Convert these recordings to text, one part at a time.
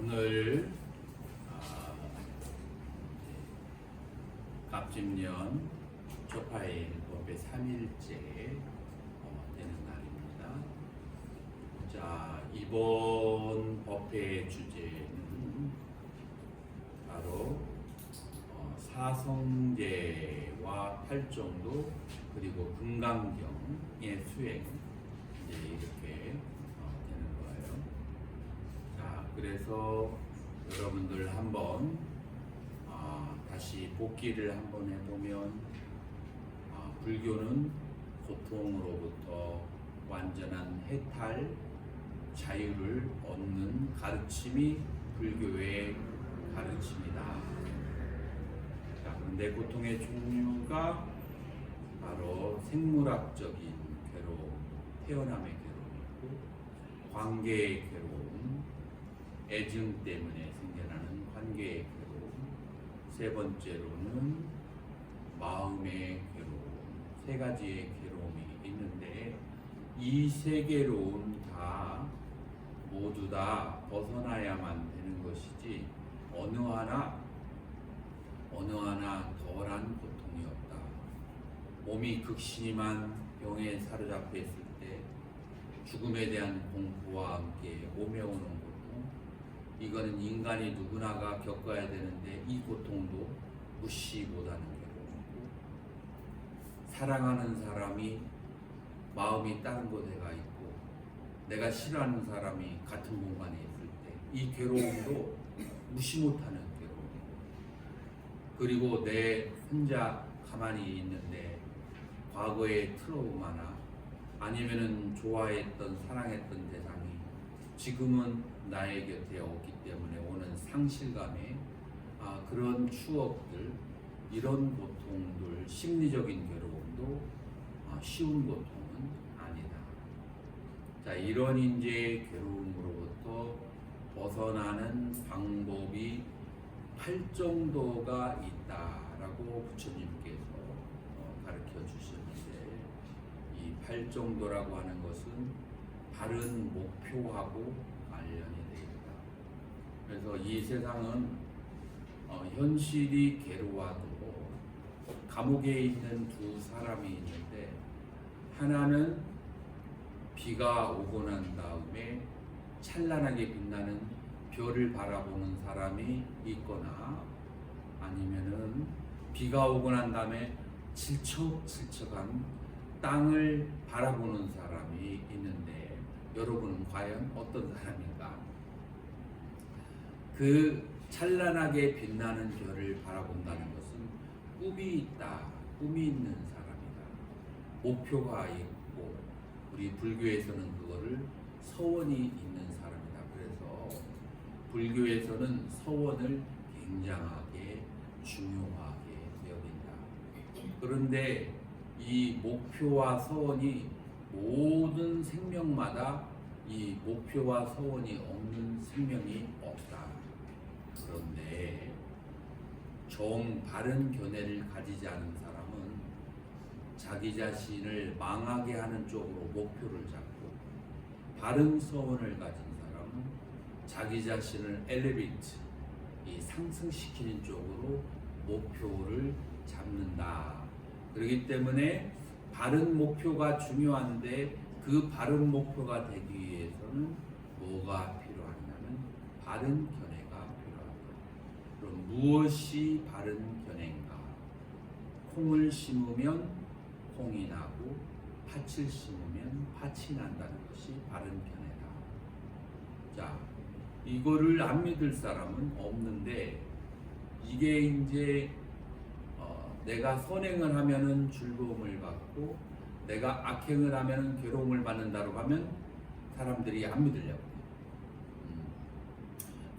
오늘 갑진년 초파일법의 3일째 되는 날입니다. 자, 이번 법회의 주제는 바로 사성제와 팔정도 그리고 금강경의 수행, 이렇게 되는 거예요. 자, 그래서 여러분들 한번 다시 복기를 한번 해보면, 불교는 고통으로부터 완전한 해탈, 자유를 얻는 가르침이 불교의 가르침이다. 자, 그런데 고통의 종류가 바로 생물학적인 괴로움, 태어남의 괴로움이고, 관계의 괴로움, 애증 때문에 생겨나는 관계의 괴로움, 세 번째로는 마음의 괴로움, 세 가지의 괴로움이 있는데, 이 세 괴로움 다 모두 다 벗어나야만 되는 것이지 어느 하나 덜한 고통이 없다. 몸이 극심한 병에 사로잡혀 있을 때 죽음에 대한 공포와 함께 오며오는 고통, 이거는 인간이 누구나가 겪어야 되는데 이 고통도 무시 못하는 괴로움이고, 사랑하는 사람이 마음이 다른 곳에 가 있고 내가 싫어하는 사람이 같은 공간에 있을 때 이 괴로움도 무시 못하는 괴로움이고, 그리고 내 혼자 가만히 있는데 과거의 트라우마나 아니면은 좋아했던 사랑했던 대상이 지금은 나의 곁에 없기 때문에 오는 상실감에 그런 추억들, 이런 고통들, 심리적인 괴로움도 쉬운 고통은 아니다. 자, 이런 이제 괴로움으로부터 벗어나는 방법이 팔정도가 있다라고 부처님께서 가르쳐 주셨는데, 이 팔정도라고 하는 것은 바른 목표하고 관련이 되어 있다. 그래서 이 세상은 현실이 괴로워도 감옥에 있는 두 사람이 있는데, 하나는 비가 오고 난 다음에 찬란하게 빛나는 별을 바라보는 사람이 있거나, 아니면은 비가 오고 난 다음에 질척질척한 땅을 바라보는 사람이 있는데, 여러분은 과연 어떤 사람인가? 그 찬란하게 빛나는 별을 바라본다는 것은 꿈이 있다, 꿈이 있는 사람이다, 목표가 있고, 우리 불교에서는 그거를 서원이 있는 사람이다. 그래서 불교에서는 서원을 굉장하게 중요하게 여긴다. 그런데 이 목표와 서원이 모든 생명마다 이 목표와 서원이 없는 생명이 없다. 그런데 정 바른 견해를 가지지 않은 사람은 자기 자신을 망하게 하는 쪽으로 목표를 잡고, 바른 서원을 가진 사람은 자기 자신을 엘리베이트, 상승시키는 쪽으로 목표를 잡는다. 그렇기 때문에 바른 목표가 중요한데, 그 바른 목표가 되기 위해서는 뭐가 필요하냐면 바른 견해가 필요하다. 그럼 무엇이 바른 견해인가? 콩을 심으면 콩이 나고 팥을 심으면 팥이 난다는 것이 바른 견해다. 자, 이거를 안 믿을 사람은 없는데, 이게 이제 내가 선행을 하면은 즐거움을 받고 내가 악행을 하면은 괴로움을 받는다고 하면 사람들이 안 믿으려고.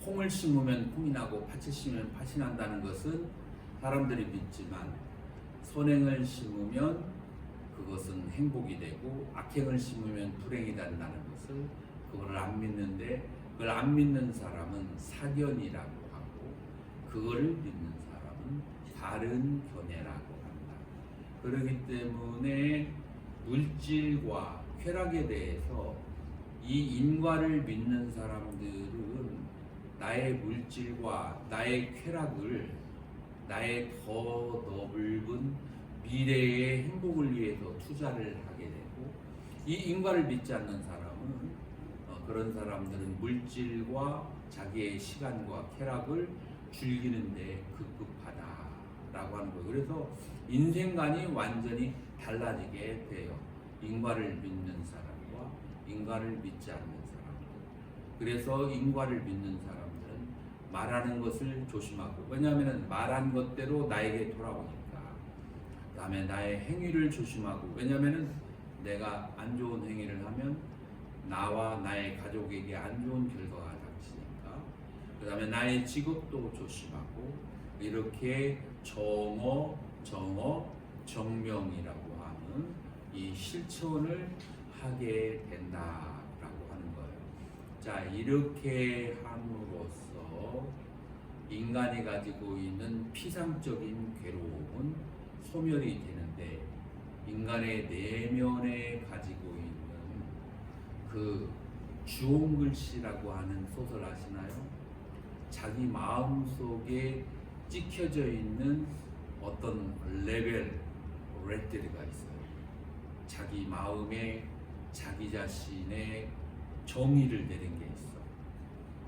콩을 심으면 콩이 나고 팥을 심으면 팥이 난다는 것은 사람들이 믿지만, 선행을 심으면 그것은 행복이 되고 악행을 심으면 불행이 된다는 것을 그걸 안 믿는데, 그걸 안 믿는 사람은 사견이라고 하고, 그걸 믿는 사람은 바른 견해라고 한다. 그렇기 때문에 물질과 쾌락에 대해서 이 인과를 믿는 사람들은 나의 물질과 나의 쾌락을 나의 더 넓은 미래의 행복을 위해서 투자를 하게 되고, 이 인과를 믿지 않는 사람은 그런 사람들은 물질과 자기의 시간과 쾌락을 즐기는데 급급하다라고 하는 거예요. 그래서 인생관이 완전히 달라지게 돼요. 인과를 믿는 사람과 인과를 믿지 않는 사람들. 그래서 인과를 믿는 사람들은 말하는 것을 조심하고, 왜냐하면 말한 것대로 나에게 돌아오니까. 그 다음에 나의 행위를 조심하고, 왜냐하면 내가 안 좋은 행위를 하면 나와 나의 가족에게 안 좋은 결과가 닥치니까. 그 다음에 나의 직업도 조심하고, 이렇게 정어, 정명이라고 하는 이 실천을 하게 된다라고 하는 거예요. 자, 이렇게 함으로써 인간이 가지고 있는 피상적인 괴로움은 소멸이 되는데, 인간의 내면에 가지고 있는 그 주홍글씨라고 하는 소설 아시나요? 자기 마음속에 찍혀져 있는 어떤 레벨, 레터리가 있어요. 자기 마음에 자기 자신의 정의를 내린 게 있어.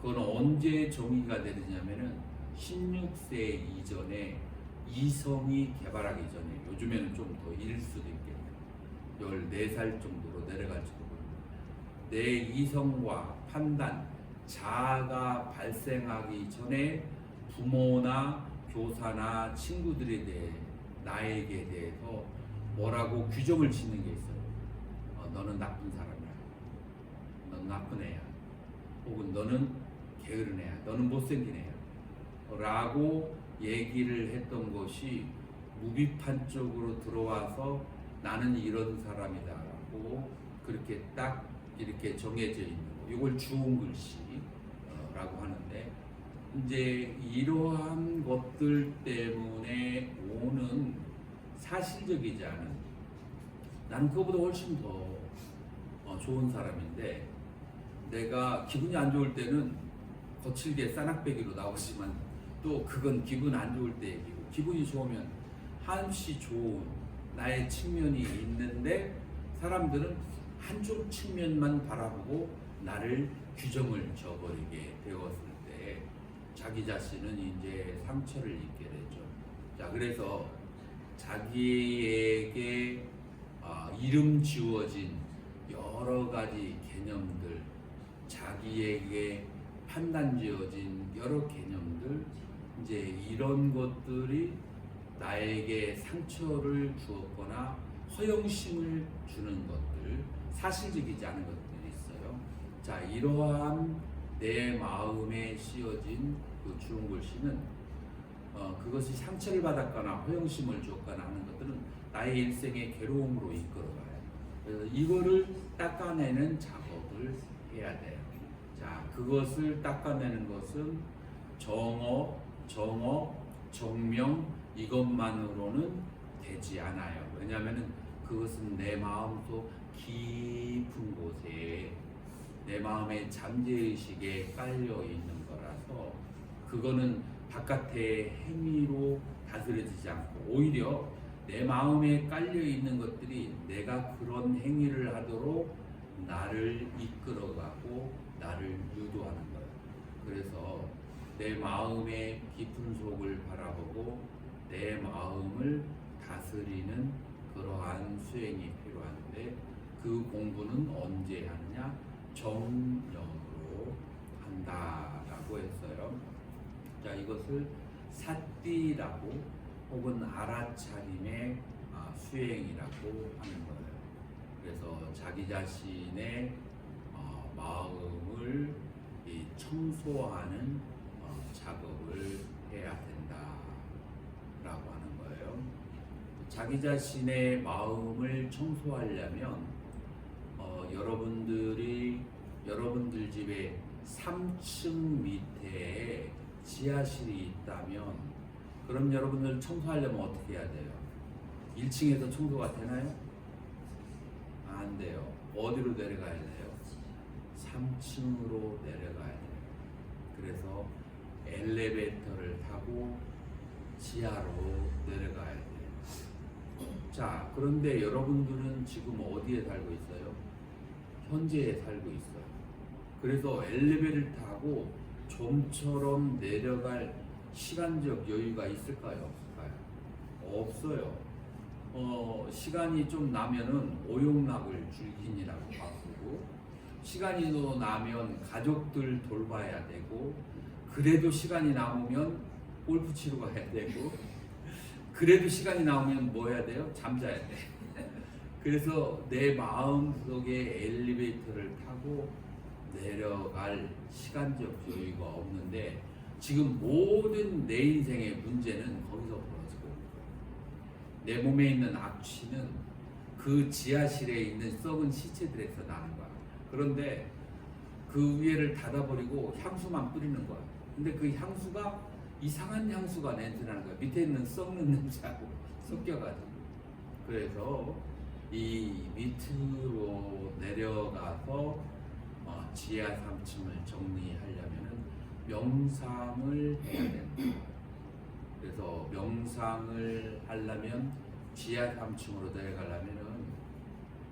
그건 언제 정의가 내리냐면은 16세 이전에 이성이 개발하기 전에, 요즘에는 좀 더 일 수도 있겠네요. 14살 정도로 내려갈지도 모릅니다. 내 이성과 판단, 자아가 발생하기 전에 부모나 교사나 친구들에 대해, 나에게 대해서 뭐라고 규정을 짓는 게 있어요. 너는 나쁜 사람이야. 넌 나쁜 애야. 혹은 너는 게으른 애야. 너는 못생긴 애야. 라고 얘기를 했던 것이 무비판적으로 들어와서 나는 이런 사람이다 라고 그렇게 딱 이렇게 정해져 있는 거. 이걸 주홍글씨라고 하는데, 이제 이러한 것들 때문에 오는 사실적이지 않은, 나는 그거보다 훨씬 더 좋은 사람인데, 내가 기분이 안 좋을 때는 거칠게 싸낙배기로 나오지만 또 그건 기분 안 좋을 때 얘기고, 기분이 좋으면 한없이 좋은 나의 측면이 있는데, 사람들은 한쪽 측면만 바라보고 나를 규정을 줘버리게 되었을 때 자기 자신은 이제 상처를 입게 되죠. 자, 그래서 자기에게 이름 지워진 여러 가지 개념들, 자기에게 판단 지어진 여러 개념들, 이제 이런 것들이 나에게 상처를 주었거나 허영심을 주는 것들, 사실적이지 않은 것들이 있어요. 자, 이러한 내 마음에 씌어진 그 주홍글씨는 그것이 상처를 받았거나 허영심을 주었거나 하는 것들은 나의 일생의 괴로움으로 이끌어가요. 그래서 이거를 닦아내는 작업을 해야 돼요. 자, 그것을 닦아내는 것은 정어, 정명, 이것만으로는 되지 않아요. 왜냐하면 그것은 내 마음속 깊은 곳에, 내 마음의 잠재의식에 깔려 있는 거라서, 그거는 바깥의 행위로 다스려지지 않고 오히려 내 마음에 깔려 있는 것들이 내가 그런 행위를 하도록 나를 이끌어가고 나를 유도하는 거예요. 그래서 내 마음의 깊은 속을 바라보고 내 마음을 다스리는 그러한 수행이 필요한데, 그 공부는 언제 하느냐? 정령으로 한다라고 했어요. 자, 이것을 사띠라고 혹은 알아차림의 수행이라고 하는 거예요. 그래서 자기 자신의 마음을 청소하는 작업을 해야 된다라고 하는 거예요. 자기 자신의 마음을 청소하려면 여러분들 집에 3층 밑에 지하실이 있다면, 그럼 여러분들 청소하려면 어떻게 해야 돼요? 1층에서 청소가 되나요? 안 돼요. 어디로 내려가야 돼요? 3층으로 내려가야 돼요. 그래서 엘리베이터를 타고 지하로 내려가야 돼요. 자, 그런데 여러분들은 지금 어디에 살고 있어요? 현재에 살고 있어요. 그래서 엘리베이터를 타고 좀처럼 내려갈 시간적 여유가 있을까요? 없을까요? 없어요. 시간이 좀 나면은 오용락을 줄긴이라고 바꾸고, 시간이 또 나면 가족들 돌봐야 되고, 그래도 시간이 남으면 골프 치러 가야 되고, 그래도 시간이 나오면 뭐 해야 돼요? 잠자야 돼. 그래서 내 마음속에 엘리베이터를 타고 내려갈 시간적 여유가 없는데, 지금 모든 내 인생의 문제는 거기서 벌어지고 있고, 내 몸에 있는 악취는 그 지하실에 있는 썩은 시체들에서 나는 거야. 그런데 그 위에를 닫아버리고 향수만 뿌리는 거야. 근데 그 향수가 이상한 향수가 냄새나는 거야. 밑에 있는 썩는 냄새하고 섞여가지고. 그래서 이 밑으로 내려가서 지하 3층을 정리하려면은 명상을 해야 된다. 그래서 명상을 하려면 지하 3층으로 내려가려면은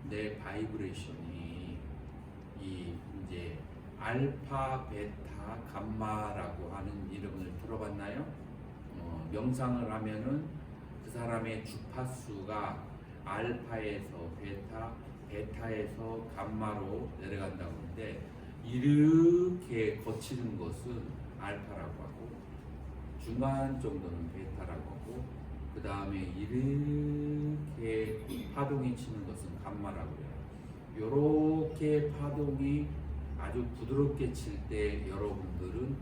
내 바이브레이션이 이 이제 알파, 베타, 감마라고 하는 이름을 들어봤나요? 명상을 하면은 그 사람의 주파수가 알파에서 베타, 베타에서 감마로 내려간다고 하는데, 이렇게 거치는 것은 알파라고 하고, 중간 정도는 베타라고 하고, 그 다음에 이렇게 파동이 치는 것은 감마라고 해요. 이렇게 파동이 아주 부드럽게 칠 때 여러분들은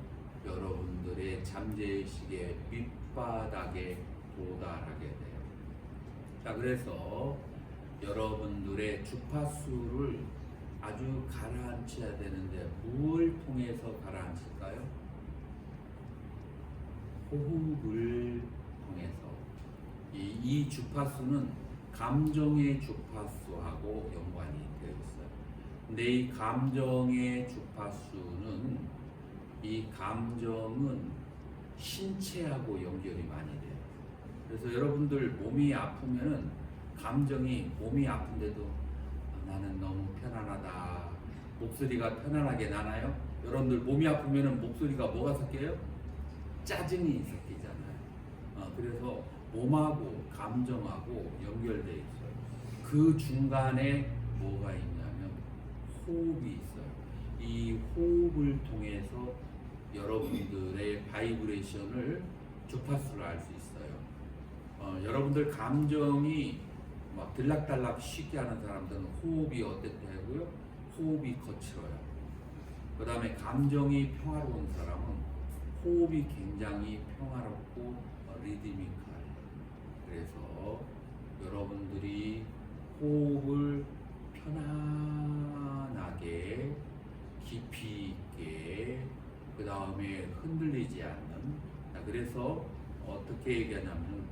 여러분들의 잠재의식의 밑바닥에 도달하게 돼요. 자, 그래서 여러분들의 주파수를 아주 가라앉혀야 되는데 무엇을 통해서 가라앉힐까요? 호흡을 통해서. 이 주파수는 감정의 주파수하고 연관이 되어 있어요. 근데 이 감정의 주파수는, 이 감정은 신체하고 연결이 많이 돼요. 그래서 여러분들 몸이 아프면은 감정이, 몸이 아픈데도 나는 너무 편안하다, 목소리가 편안하게 나나요? 여러분들 몸이 아프면은 목소리가 뭐가 섞여요? 짜증이 섞이잖아요. 그래서 몸하고 감정하고 연결되어 있어요. 그 중간에 뭐가 있냐면 호흡이 있어요. 이 호흡을 통해서 여러분들의 바이브레이션을, 주파수를 알 수 있어요. 여러분들 감정이 막 들락달락 쉽게 하는 사람들은 호흡이 어땠다고요? 호흡이 거칠어요. 그 다음에 감정이 평화로운 사람은 호흡이 굉장히 평화롭고 리드미컬해요. 그래서 여러분들이 호흡을 편안하게 깊이 있게, 그 다음에 흔들리지 않는. 그래서 어떻게 얘기하냐면,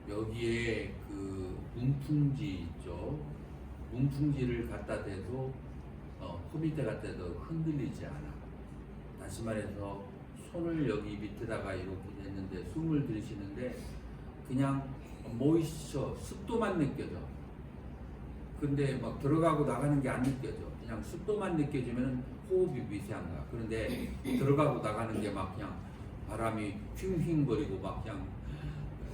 여기에 그 문풍지 있죠. 문풍지를 갖다 대도 코 밑에 갖다 대도 흔들리지 않아. 다시 말해서 손을 여기 밑에다가 이렇게 냈는데 숨을 들이쉬는데 그냥 모이스처, 습도만 느껴져. 근데 막 들어가고 나가는 게 안 느껴져. 그냥 습도만 느껴지면 호흡이 미세한 거야. 그런데 들어가고 나가는 게 막 그냥 바람이 휘휘거리고 막 그냥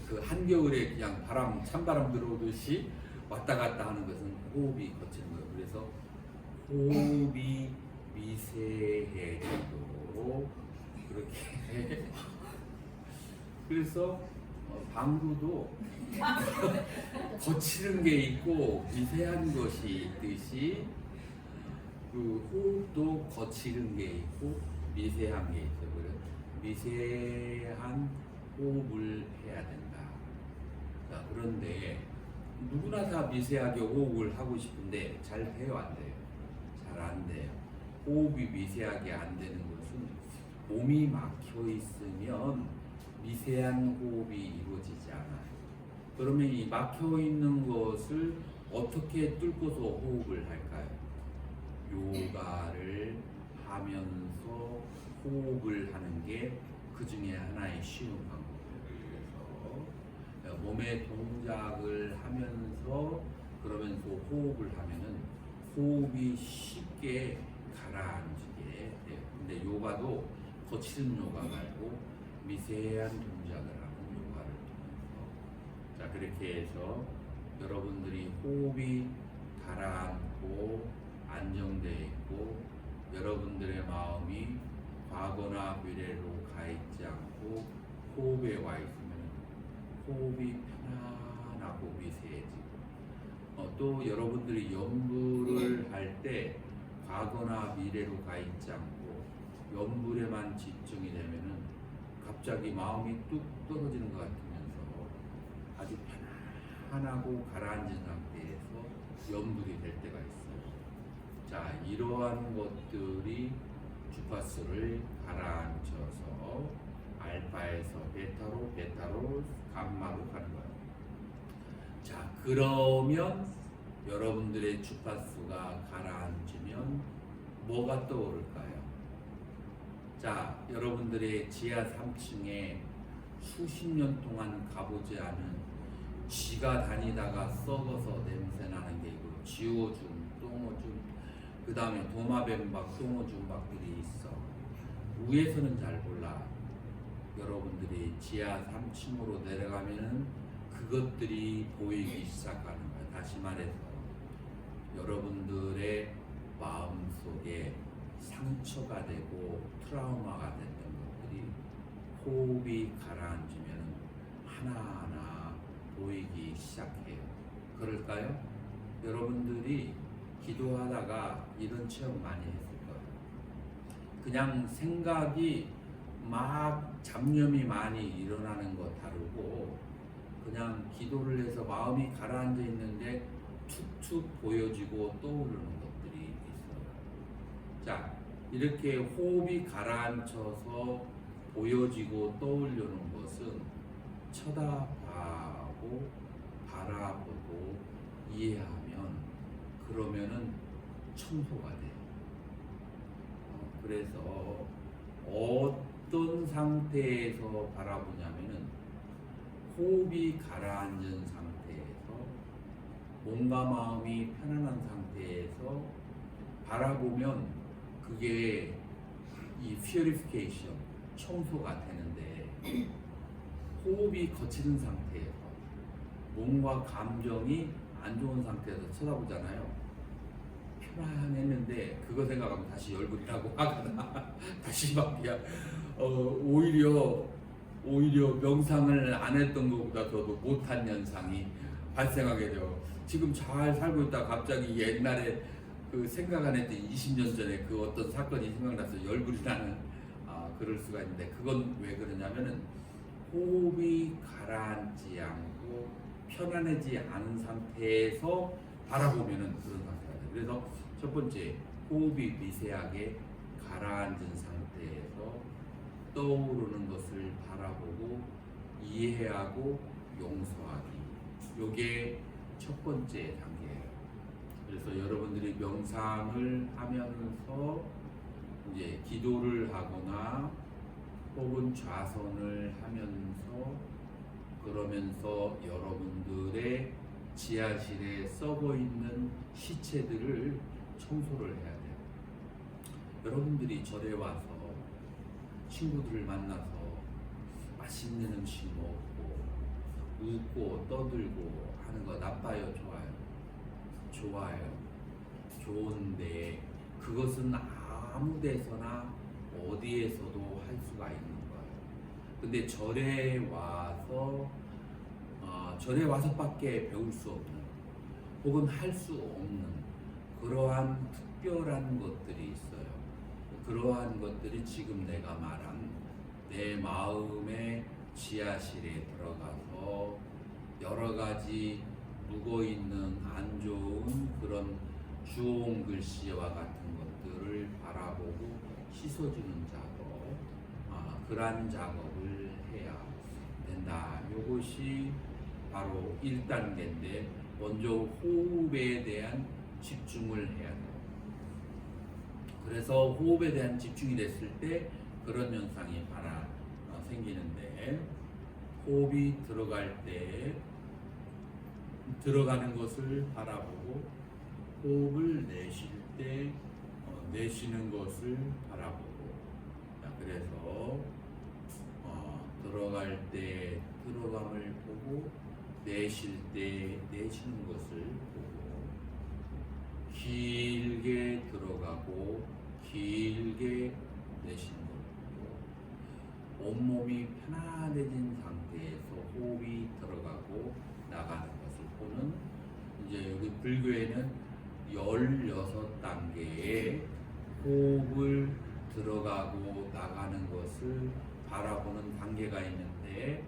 그 한겨울에 그냥 바람, 찬바람 들어오듯이 왔다 갔다 하는 것은 호흡이 거치는 거예요. 그래서 호흡이 미세해지도록 그렇게. 그래서 방구도 거치는 게 있고 미세한 것이 있듯이 그 호흡도 거치는 게 있고 미세한 게 있어요. 그래서 미세한 호흡을 해야 된다. 자, 그런데 누구나 다 미세하게 호흡을 하고 싶은데 잘 해요, 안 돼요? 잘 안 돼요. 호흡이 미세하게 안 되는 것은 몸이 막혀 있으면 미세한 호흡이 이루어지지 않아요. 그러면 이 막혀 있는 것을 어떻게 뚫고서 호흡을 할까요? 요가를 하면서 호흡을 하는 게 그 중에 하나의 쉬운 방법이에요. 그래서 몸의 동작을 하면서 그러면서 호흡을 하면은 호흡이 쉽게 가라앉게 돼요. 근데 요가도 거칠은 요가 말고 미세한 동작을 하는 요가를 통해서 자 그렇게 해서 여러분들이 호흡이 가라앉고 안정되어 있고 여러분들의 마음이 과거나 미래로 가 있지 않고 호흡에 와 있으면 호흡이 편안하고 미세해지고 또 여러분들이 연구를 할 때 과거나 미래로 가 있지 않고 연불에만 집중이 되면은 갑자기 마음이 뚝 떨어지는 것 같으면서 아주 편안하고 가라앉은 상태에서 연불이 될 때가 있어요. 자, 이러한 것들이 주파수를 가라앉혀서 알파에서 베타로, 베타로, 감마로 가는 거예요. 자, 그러면 여러분들의 주파수가 가라앉으면 뭐가 떠오를까요? 자, 여러분들의 지하 3층에 수십 년 동안 가보지 않은 쥐가 다니다가 썩어서 냄새 나는 게 있고 지오줌, 똥오줌, 그 다음에 도마뱀박, 똥오줌박들이 있어. 위에서는 잘 몰라. 여러분들이 지하 3층으로 내려가면은 그것들이 보이기 시작하는 거야. 다시 말해서 여러분들의 마음속에 상처가 되고 트라우마가 됐던 것들이 호흡이 가라앉으면 하나하나 보이기 시작해요. 그럴까요? 여러분들이 기도하다가 이런 체험 많이 했을 거예요. 그냥 생각이 막 잡념이 많이 일어나는 거 다르고 그냥 기도를 해서 마음이 가라앉아 있는데 툭툭 보여지고 떠오르는 것들이 있어요. 자, 이렇게 호흡이 가라앉혀서 보여지고 떠오르는 것은 쳐다보고 바라보고 이해하면 그러면은 청소가 돼요. 그래서 어떤 상태에서 바라보냐면은 호흡이 가라앉은 상태에서 몸과 마음이 편안한 상태에서 바라보면 그게 이 purification, 청소가 되는데 호흡이 거치는 상태에서 몸과 감정이 안 좋은 상태에서 쳐다보잖아요. 편안했는데 그거 생각하면 다시 열불이 나고 화가 나. 다시 막이야. 오히려 명상을 안 했던 것보다 더도 못한 현상이 발생하게 돼요. 지금 잘 살고 있다 갑자기 옛날에 그 생각 안 했던 20년 전에 그 어떤 사건이 생각나서 열불이 나는 그럴 수가 있는데 그건 왜 그러냐면은 호흡이 가라앉지 않고 편안하지 않은 상태에서 바라보면은 그런 상태가 돼요. 그래서 첫 번째 호흡이 미세하게 가라앉은 상태에서 떠오르는 것을 바라보고 이해하고 용서하기. 요게 첫 번째 단계예요. 그래서 여러분들이 명상을 하면서 이제 기도를 하거나 혹은 좌선을 하면서 그러면서 여러분들의 지하실에 썩어 있는 시체들을 청소를 해야 돼요. 여러분들이 절에 와서 친구들을 만나서 맛있는 음식 먹고 웃고 떠들고 하는 거 나빠요? 좋아요? 좋아요. 좋은데 그것은 아무 데서나 어디에서도 할 수가 있는 거예요. 근데 절에 와서밖에 배울 수 없는 혹은 할 수 없는 그러한 특별한 것들이 있어요. 그러한 것들이 지금 내가 말한 내 마음의 지하실에 들어가서 여러 가지 묵어있는 안 좋은 그런 주홍 글씨와 같은 것들을 바라보고 씻어주는 작업, 그러한 작업을 해야 된다. 이것이 바로 1단계인데 먼저 호흡에 대한 집중을 해야 돼요. 그래서 호흡에 대한 집중이 됐을 때 그런 현상이 생기는데, 호흡이 들어갈 때 들어가는 것을 바라보고, 호흡을 내쉴 때 내쉬는 것을 바라보고. 자, 그래서 들어갈 때 들어감을 보고, 내쉴 때 내쉬는 것을 보고, 길게 들어가고 길게 내쉬는 것을 보고, 온몸이 편안해진 상태에서 호흡이 들어가고 나가는 것을 보는, 이제 여기 불교에는 16단계의 호흡을 들어가고 나가는 것을 바라보는 단계가 있는데,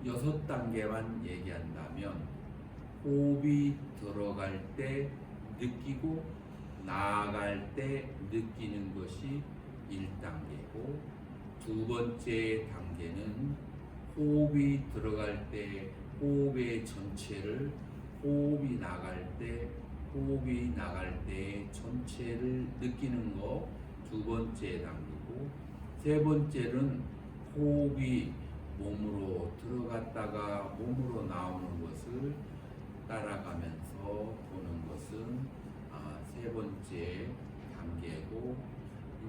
6단계만 얘기한다면, 호흡이 들어갈 때 느끼고 나갈 때 느끼는 것이 1단계고, 두 번째 단계는 호흡이 들어갈 때 호흡의 전체를, 호흡이 나갈 때 전체를 느끼는 거 두 번째 단계고, 세 번째는 호흡이 몸으로 들어갔다가 몸으로 나오는 것을 따라가면서 보는 것은 세 번째 단계고,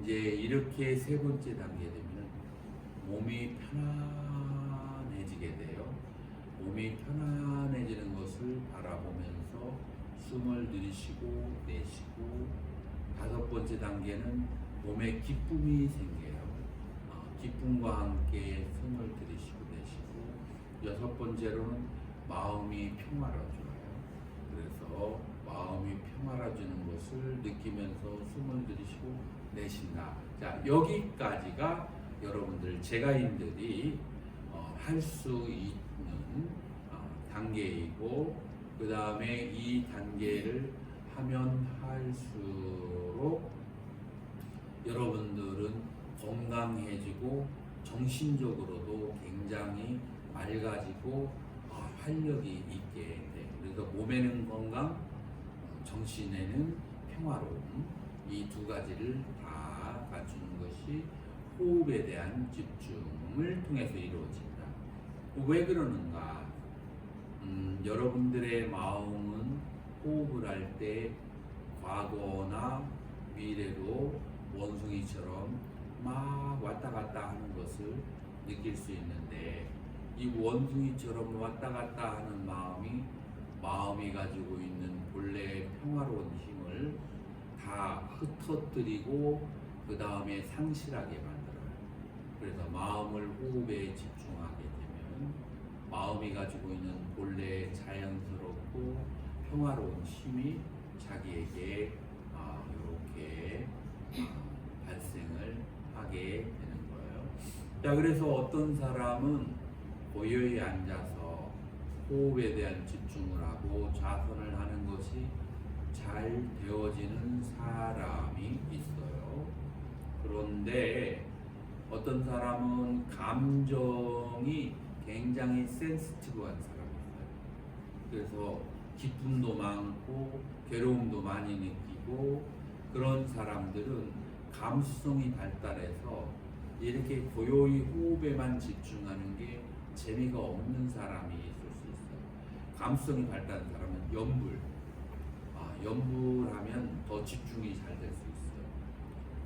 이제 이렇게 세 번째 단계 되면 몸이 편안해지게 돼요. 몸이 편안해지는 것을 바라보면서 숨을 들이쉬고 내쉬고, 다섯 번째 단계는 몸에 기쁨이 생겨요. 기쁨과 함께 숨을 들이쉬고 내쉬고, 여섯 번째로는 마음이 평화로워져요. 그래서 마음이 평화로워지는 것을 느끼면서 숨을 들이쉬고 내쉰다. 자, 여기까지가 여러분들 제가인들이 할 수 있는 단계이고, 그 다음에 이 단계를 하면 할수록 여러분들은 건강해지고 정신적으로도 굉장히 맑아지고 활력이 있게 돼요. 그래서 몸에는 건강, 정신에는 평화로움, 이 두 가지를 다 갖추는 것이 호흡에 대한 집중을 통해서 이루어진다. 왜 그러는가? 여러분들의 마음은 호흡을 할 때 과거나 미래로 원숭이처럼 막 왔다 갔다 하는 것을 느낄 수 있는데, 이 원숭이처럼 왔다 갔다 하는 마음이 가지고 있는 본래의 평화로운 힘을 다 흩어뜨리고 그 다음에 상실하게 만들어요. 그래서 마음을 호흡에 집중하게 되면 마음이 가지고 있는 본래의 자연스럽고 평화로운 힘이 자기에게 이렇게 발생을 하게 되는 거예요. 자, 그래서 어떤 사람은 고요히 앉아서 호흡에 대한 집중을 하고 좌선을 하는 것이 잘 되어지는 사람이 있어요. 그런데 어떤 사람은 감정이 굉장히 센시티브한 사람이 있어요. 그래서 기쁨도 많고 괴로움도 많이 느끼고, 그런 사람들은 감수성이 발달해서 이렇게 고요히 호흡에만 집중하는 게 재미가 없는 사람이 있을 수 있어요. 감수성이 발달한 사람은 염불하면 더 집중이 잘 될 수 있어요.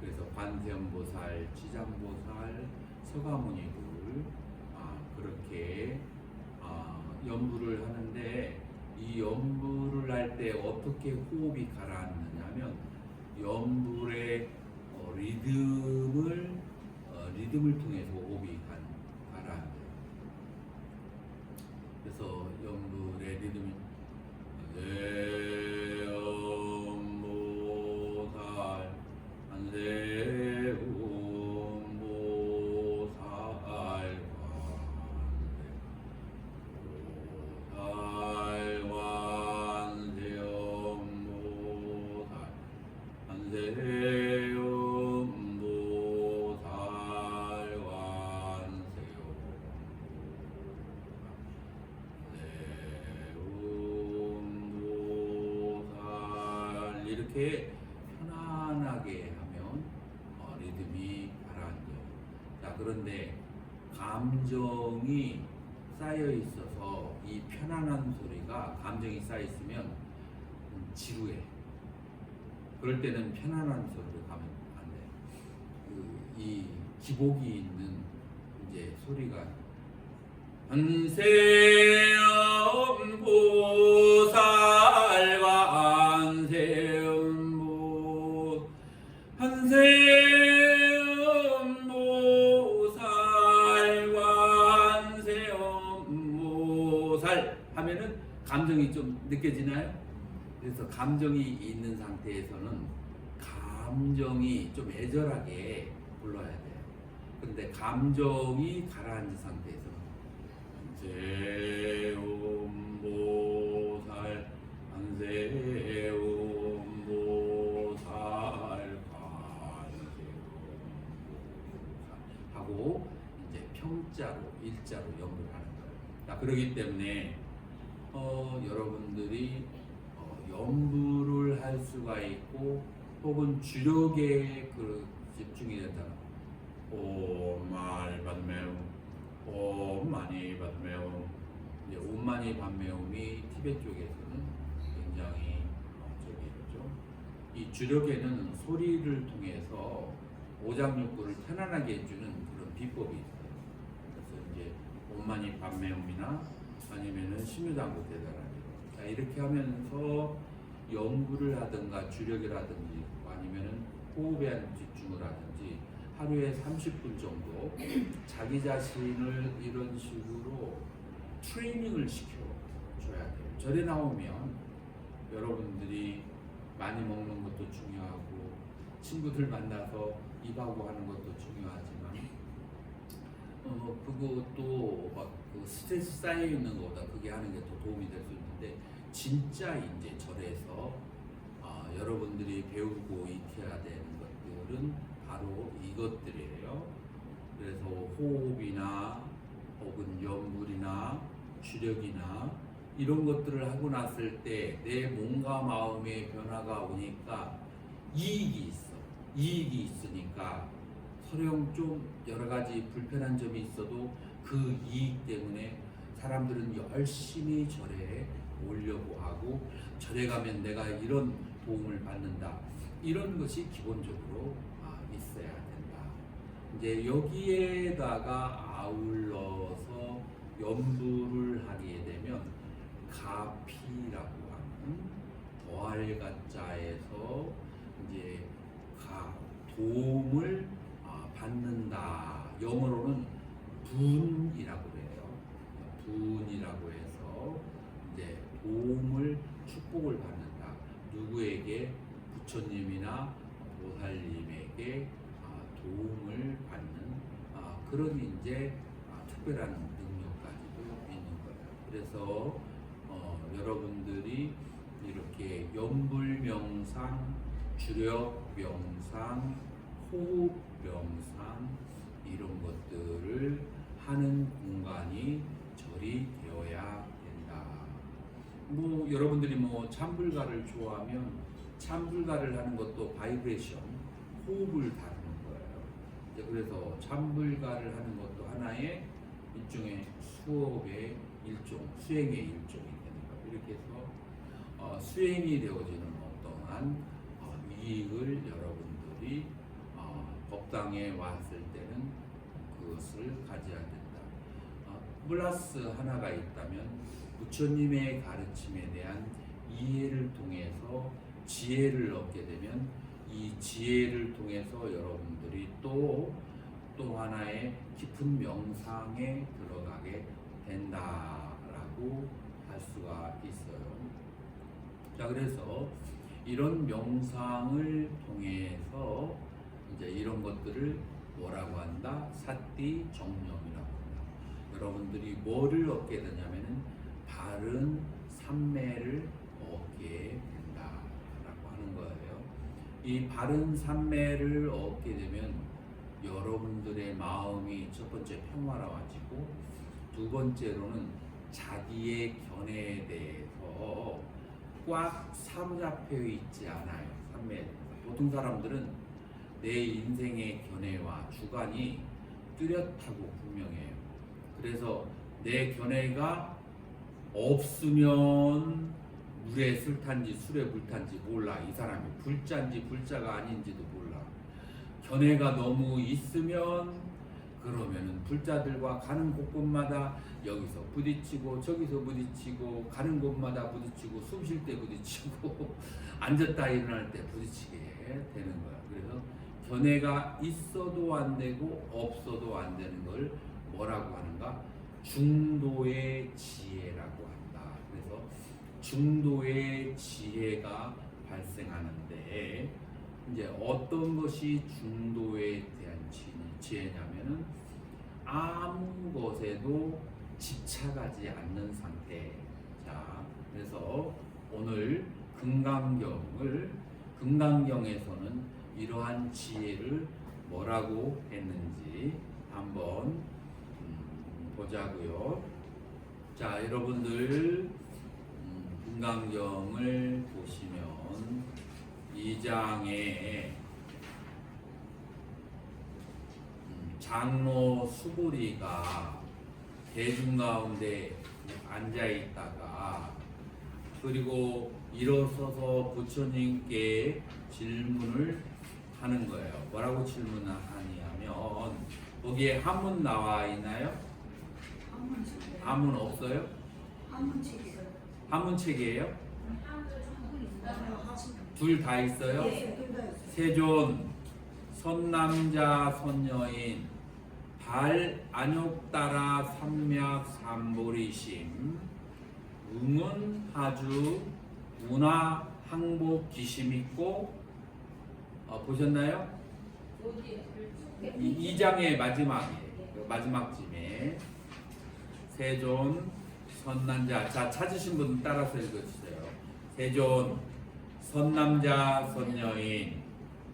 그래서 관세음보살, 지장보살, 서가모니들 그렇게 염불을 하는데, 이 염불을 할 때 어떻게 호흡이 가라앉느냐면, 염불의 리듬을 통해서 호흡이 가라앉아요. 그래서 염불의 리듬이 세음보살 안세음보살 이렇게 편안하게 하면 그런데 감정이 쌓여 있어서 이 편안한 소리가 감정이 쌓여 있으면 지루해. 그럴 때는 편안한 소리로 가면 안 돼. 이 기복이 있는 이제 소리가 한세음보살과 한세음보살 하면은 감정이 좀 느껴지나요? 그래서 감정이 있는 상태에서는 감정이 좀 애절하게 불러야 돼요. 근데 감정이 가라앉은 상태에서는 한세음보살 한세음보살 하고 이제 평자로 일자로 연구를 하는 거예요. 그렇기 때문에 여러분들이 연부를 할 수가 있고 혹은 주력에 집중이 된다는 옴말 반매움, 옴마니 반매움. 이제 옴마니 반매움이 티베트 쪽에서는 굉장히 저기죠. 이 주력에는 소리를 통해서 오장육부를 편안하게 해주는 그런 비법이 있어요. 그래서 이제 옴마니 반매움이나 아니면은 심유장구 대단하게 이렇게 하면서 연구를 하든가 주력이라든지 아니면은 호흡에 집중을 하든지 하루에 30분 정도 자기 자신을 이런 식으로 트레이닝을 시켜줘야 돼요. 절에 나오면 여러분들이 많이 먹는 것도 중요하고 친구들 만나서 입하고 하는 것도 중요하지만 그것도 막그 스트레스 쌓여 있는 것보다 그게 하는 게 더 도움이 될 수 있는데 진짜 이제 절에서 여러분들이 배우고 익혀야 되는 것들은 바로 이것들이에요. 그래서 호흡이나 혹은 연불이나 주력이나 이런 것들을 하고 났을 때 내 몸과 마음의 변화가 오니까 이익이 있어. 이익이 있으니까 서령 좀 여러 가지 불편한 점이 있어도 그 이익 때문에 사람들은 열심히 절에 오려고 하고 절에 가면 내가 이런 도움을 받는다. 이런 것이 기본적으로 있어야 된다. 이제 여기에다가 아울러서 연부를 하게 되면 가피라고 하는 더할 가자에서 이제 도움을 받는다. 영어로는 분이라고 해요. 분이라고 해서 이제 도움을 축복을 받는다. 누구에게 부처님이나 보살님에게 도움을 받는 그런 이제 특별한 능력까지도 있는 거예요. 그래서 여러분들이 이렇게 연불 명상, 주력 명상, 호흡 명상 이런 것들을 하는 공간이 절이 되어야 된다. 뭐 여러분들이 뭐 참불가를 좋아하면 참불가를 하는 것도 바이브레이션, 호흡을 다루는 거예요. 그래서 참불가를 하는 것도 하나의 일종의 수업의 일종, 수행의 일종이 되는 거예요. 이렇게 해서 수행이 되어지는 어떠한 이익을 여러분들이 법당에 왔을 때는 그것을 가져야 된다. 플러스 하나가 있다면 부처님의 가르침에 대한 이해를 통해서 지혜를 얻게 되면 이 지혜를 통해서 여러분들이 또 하나의 깊은 명상에 들어가게 된다라고 할 수가 있어요. 자, 그래서 이런 명상을 통해서 이제 이런 것들을 뭐라고 한다? 사띠 정념이라고 한다. 여러분들이 뭐를 얻게 되냐면은 바른 삼매를 얻게 된다라고 하는 거예요. 이 바른 삼매를 얻게 되면 여러분들의 마음이 첫 번째 평화로워지고 두 번째로는 자기의 견해에 대해서 꽉 사로잡혀 있지 않아요. 삼매. 보통 사람들은 내 인생의 견해와 주관이 뚜렷하고 분명해요. 그래서 내 견해가 없으면 물에 술 탄지 술에 물 탄지 몰라. 이 사람이 불자인지 불자가 아닌지도 몰라. 견해가 너무 있으면 그러면은 불자들과 가는 곳곳마다 여기서 부딪히고 저기서 부딪히고 가는 곳마다 부딪히고 숨 쉴 때 부딪히고 앉았다 일어날 때 부딪히게 되는 거야. 그래서 견해가 있어도 안 되고 없어도 안 되는 걸 뭐라고 하는가? 중도의 지혜라고 한다. 그래서 중도의 지혜가 발생하는데 이제 어떤 것이 중도에 대한 지혜냐면은 아무 것에도 집착하지 않는 상태. 자, 그래서 오늘 금강경에서는 이러한 지혜를 뭐라고 했는지 한번 보자고요. 자, 여러분들 금강경을 보시면 2장에 장로 수보리가 대중 가운데 앉아 있다가 그리고 일어서서 부처님께 질문을 하는 거예요. 뭐라고 질문하냐면 거기에 한문 나와 있나요? 한문 없어요? 한문책이에요? 둘 다 있어요? 세존 선남자 선여인 발 안욕따라 삼맥 삼보리심 응은 하주 운하 항복 기심 있고 보셨나요? 2장의 마지막 쯤에 세존 선남자. 자, 찾으신 분 따라서 읽어주세요. 세존 선남자 선여인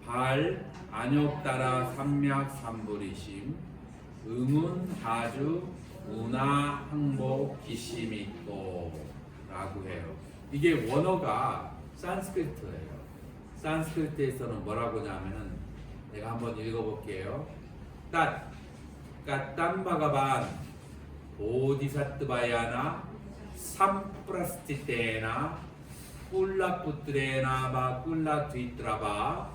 발 안욕따라 삼맥 삼보리심 응은 하주 운하 항복 기심 있고 라고 해요. 이게 원어가 산스크리트예요. 산스크리트에서는 뭐라고 하냐면은 내가 한번 읽어볼게요. 딴바가반 보디사트바야나 삼프라스티테나 꿀라푸트레나바 꿀라트위트라바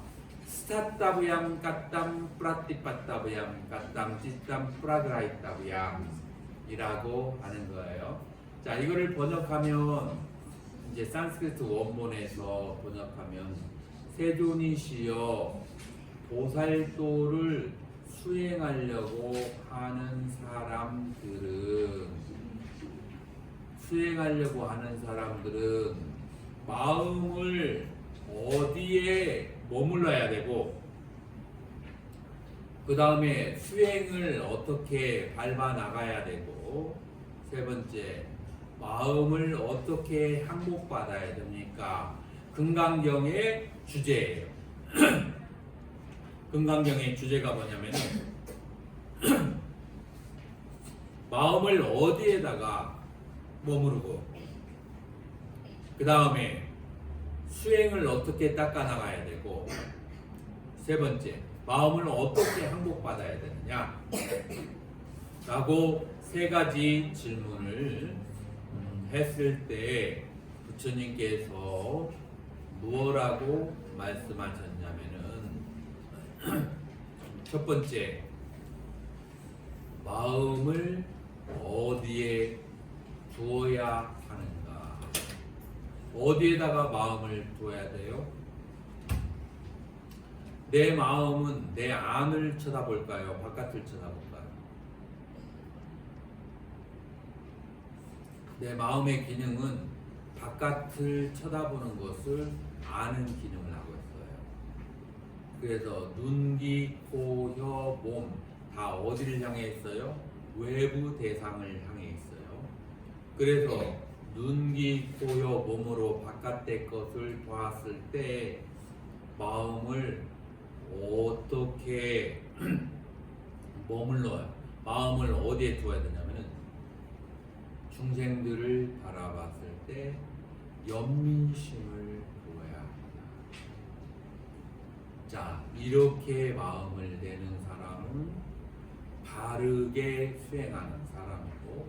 스타타부얌 까땀 프라티파타부얌 까땀 찌땀 프라그라이타부얌 이라고 하는 거예요. 자, 이거를 번역하면 이제 산스크리트 원본에서 번역하면 세존이시여 보살도를 수행하려고 하는 사람들은 마음을 어디에 머물러야 되고 그 다음에 수행을 어떻게 밟아 나가야 되고 세 번째 마음을 어떻게 항복받아야 됩니까? 금강경의 주제예요. 금강경의 주제가 뭐냐면은 마음을 어디에다가 머무르고 그 다음에 수행을 어떻게 닦아 나가야 되고 세 번째 마음을 어떻게 항복받아야 되느냐 라고 세 가지 질문을 했을 때 부처님께서 무엇라고 말씀하셨냐면은 첫 번째 마음을 어디에 두어야 하는가? 어디에다가 마음을 두어야 돼요? 내 마음은 내 안을 쳐다볼까요? 바깥을 쳐다볼까요? 내 마음의 기능은 바깥을 쳐다보는 것을 아는 기능을 하고 있어요. 그래서 눈, 귀, 코, 혀, 몸 다 어디를 향해 있어요? 외부 대상을 향해 있어요. 그래서 눈, 귀, 코, 혀, 몸으로 바깥의 것을 보았을 때 마음을 어떻게 머물러요? 마음을 어디에 두어야 되냐면은 중생들을 바라봤을 때 연민심을 두어야 합니다. 자, 이렇게 마음을 내는 사람은 다르게 수행하는 사람이고,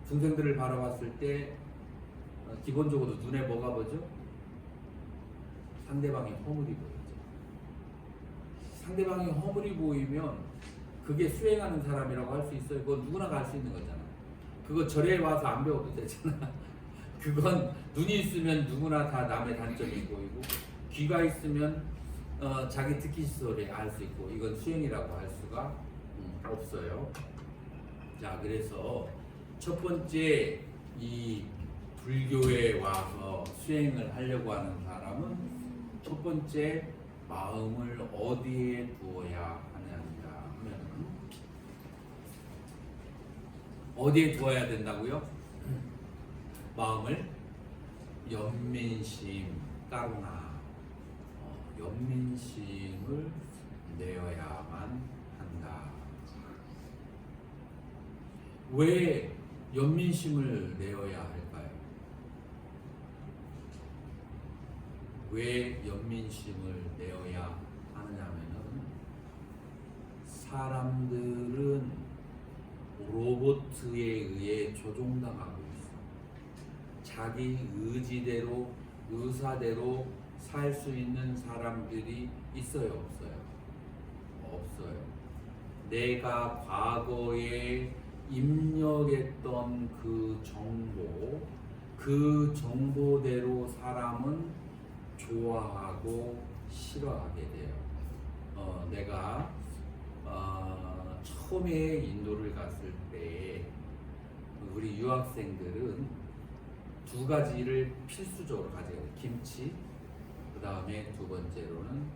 중생들을 바라봤을 때 기본적으로 눈에 뭐가 보죠? 상대방의 허물이 보이죠. 상대방의 허물이 보이면 그게 수행하는 사람이라고 할 수 있어요. 그건 누구나 갈 수 있는 거잖아. 그거 절에 와서 안 배워도 되잖아. 그건 눈이 있으면 누구나 다 남의 단점이 보이고, 귀가 있으면 자기 듣기 소리 알 수 있고, 이건 수행이라고 할 수가 없어요. 자, 그래서 첫 번째 이 불교에 와서 수행을 하려고 하는 사람은 첫 번째 마음을 어디에 두어야 하느냐 하면, 어디에 두어야 된다고요? 마음을 연민심, 까루나, 연민심을 내어야만 한다. 왜 연민심을 내어야 할까요? 왜 연민심을 내어야 하느냐면은, 사람들은 로봇에 의해 조종당하고 있어. 자기 의지대로, 의사대로 살 수 있는 사람들이 있어요, 없어요? 없어요. 내가 과거에 입력했던 그 정보대로 사람은 좋아하고 싫어하게 돼요. 내가 처음에 인도를 갔을 때 우리 유학생들은 두 가지를 필수적으로 가져야 돼요. 김치, 그 다음에 두 번째로는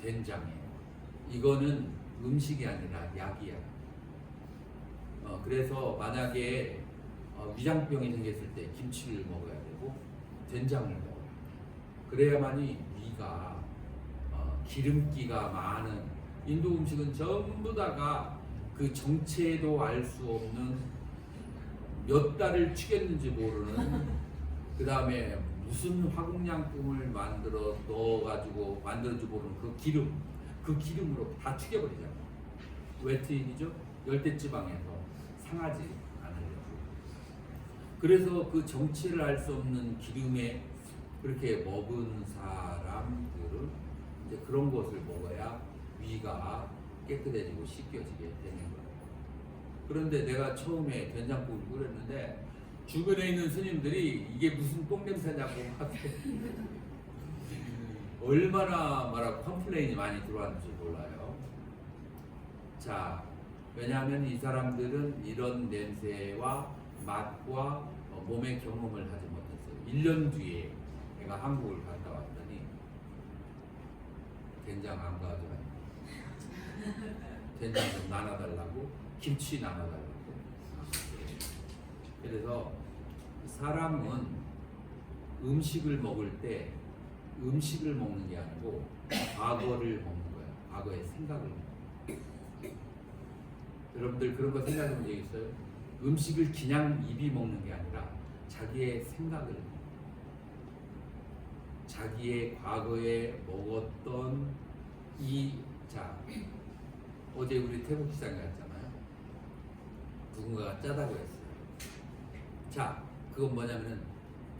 된장이에요. 이거는 음식이 아니라 약이야. 그래서 만약에 위장병이 생겼을 때 김치를 먹어야 되고 된장을 먹어야 돼. 그래야만이 위가 기름기가 많은, 인도 음식은 전부 다가 그 정체도 알 수 없는, 몇 달을 튀겼는지 모르는, 그 다음에 무슨 화공양품을 만들어 넣어가지고 만들어지 모르는 그 기름으로 다 튀겨버리잖아. 왜 튀기죠? 열대지방에서 상하지 않으려고. 그래서 그 정체를 알 수 없는 기름에 그렇게 먹은 사람들은 이제 그런 것을 먹어야 위가 깨끗해지고 씻겨지게 되는 거예요. 그런데 내가 처음에 된장국을 끓였는데 주변에 있는 스님들이 이게 무슨 똥냄새냐고 얼마나 말하고 컴플레인이 많이 들어왔는지 몰라요. 자, 왜냐하면 이 사람들은 이런 냄새와 맛과 몸의 경험을 하지 못했어요. 1년 뒤에 내가 한국을 갔다 왔더니 된장 안 가져왔니? 된장 좀 나눠달라고, 김치 나눠달라고. 그래서 사람은 음식을 먹을 때 음식을 먹는 게 아니고 과거를 먹는 거예요. 과거의 생각을 먹는 거예요. 여러분들 그런 거 생각해 본 적 있어요? 음식을 그냥 입이 먹는 게 아니라 자기의 생각을 먹는 거예요. 자기의 과거에 먹었던 어제 우리 태국 시장에 갔잖아요. 누군가가 짜다고 했어요. 자, 그건 뭐냐면은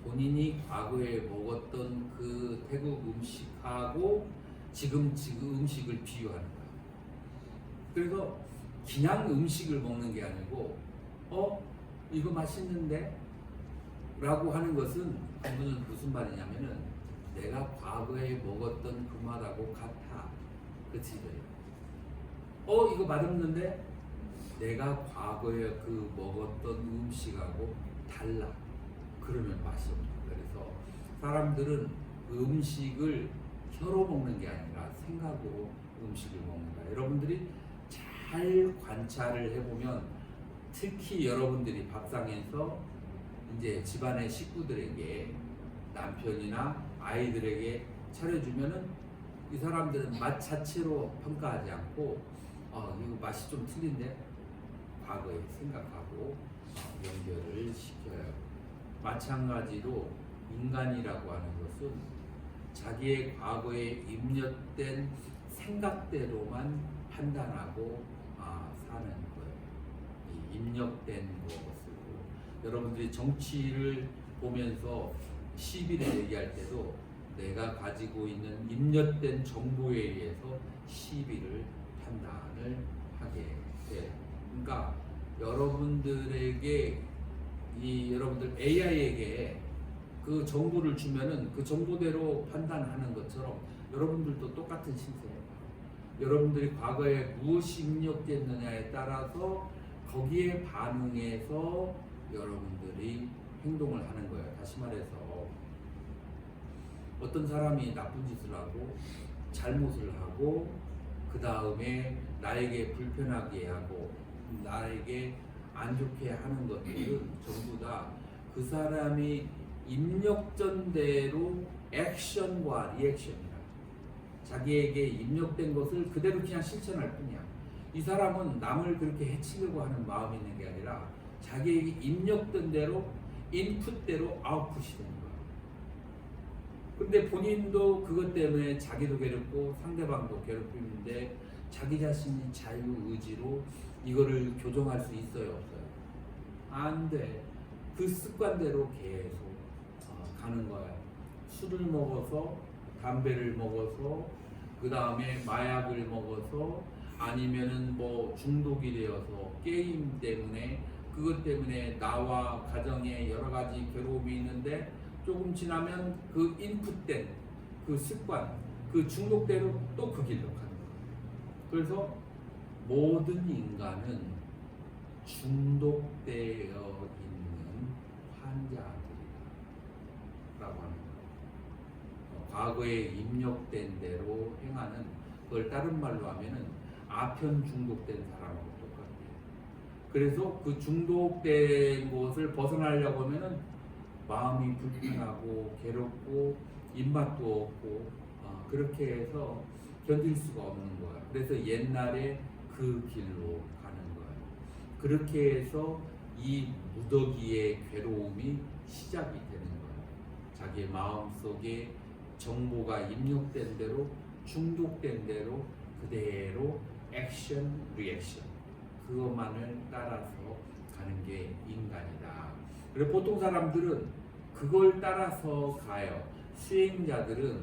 본인이 과거에 먹었던 그 태국 음식하고 지금 음식을 비유하는 거야. 그래서 그냥 음식을 먹는 게 아니고 이거 맛있는데? 라고 하는 것은 그분은 무슨 말이냐면은 내가 과거에 먹었던 그 맛하고 같아. 그치? 이거 맛없는데? 내가 과거에 그 먹었던 음식하고 달라. 그러면 맛이 없는 거예요. 그래서 사람들은 음식을 혀로 먹는 게 아니라 생각으로 음식을 먹는 거예요. 여러분들이 잘 관찰을 해보면 특히 여러분들이 밥상에서 이제 집안의 식구들에게 남편이나 아이들에게 차려주면은 이 사람들은 맛 자체로 평가하지 않고 이거 맛이 좀 틀린데 과거에 생각하고 연결을 시켜요. 마찬가지로 인간이라고 하는 것은 자기의 과거에 입력된 생각대로만 판단하고 사는 거예요. 이 입력된 것으로 여러분들이 정치를 보면서 시비를 얘기할 때도 내가 가지고 있는 입력된 정보에 의해서 시비를 판단을 하게 돼요. 그러니까 여러분들에게 여러분들 AI에게 그 정보를 주면은 그 정보대로 판단하는 것처럼 여러분들도 똑같은 신세예요. 여러분들이 과거에 무엇이 입력됐느냐에 따라서 거기에 반응해서 여러분들이 행동을 하는 거예요. 다시 말해서 어떤 사람이 나쁜 짓을 하고 잘못을 하고 그 다음에 나에게 불편하게 하고 나에게 안 좋게 하는 것들은 전부 다 그 사람이 입력전대로 액션과 리액션이라 자기에게 입력된 것을 그대로 그냥 실천할 뿐이야. 이 사람은 남을 그렇게 해치려고 하는 마음이 있는 게 아니라 자기에게 입력된 대로 인풋대로 아웃풋이 되는 거야. 근데 본인도 그것 때문에 자기도 괴롭고 상대방도 괴롭히는데 자기 자신이 자유의지로 이거를 교정할 수 있어요, 없어요? 안 돼. 그 습관대로 계속 가는 거야. 술을 먹어서, 담배를 먹어서, 그 다음에 마약을 먹어서, 아니면은 뭐 중독이 되어서 게임 때문에 그것 때문에 나와 가정에 여러 가지 괴로움이 있는데 조금 지나면 그 인풋된 그 습관, 그 중독대로 또 그 길로 가는 거예요. 그래서 모든 인간은 중독되어 있는 환자들이라고 하는 거예요. 과거에 입력된 대로 행하는 그걸 다른 말로 하면은 아편 중독된 사람하고 똑같아요. 그래서 그 중독된 것을 벗어나려고 하면은 마음이 불편하고 괴롭고 입맛도 없고 그렇게 해서 견딜 수가 없는 거야. 그래서 옛날에 그 길로 가는 거야. 그렇게 해서 이 무더기의 괴로움이 시작이 되는 거야. 자기의 마음속에 정보가 입력된 대로 중독된 대로 그대로 액션, 리액션 그것만을 따라서 가는 게 인간이다. 그리고 보통 사람들은 그걸 따라서 가요. 수행자들은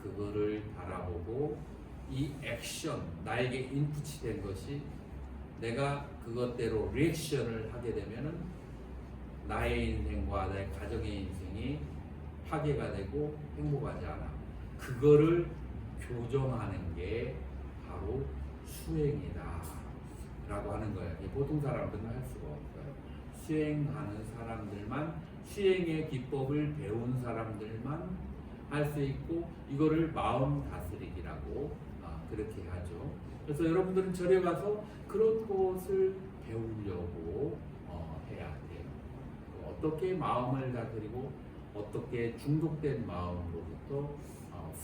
그거를 바라보고 이 액션, 나에게 인풋이 된 것이 내가 그것대로 리액션을 하게 되면은 나의 인생과 나의 가정의 인생이 파괴가 되고 행복하지 않아. 그거를 교정하는 게 바로 수행이다 라고 하는 거예요. 보통 사람들은 할 수가 없어요. 수행하는 사람들만, 수행의 기법을 배운 사람들만 할 수 있고 이거를 마음 다스리기라고 그렇게 하죠. 그래서 여러분들은 절에 가서 그런 것을 배우려고 해야 돼요. 어떻게 마음을 다스리고 어떻게 중독된 마음으로부터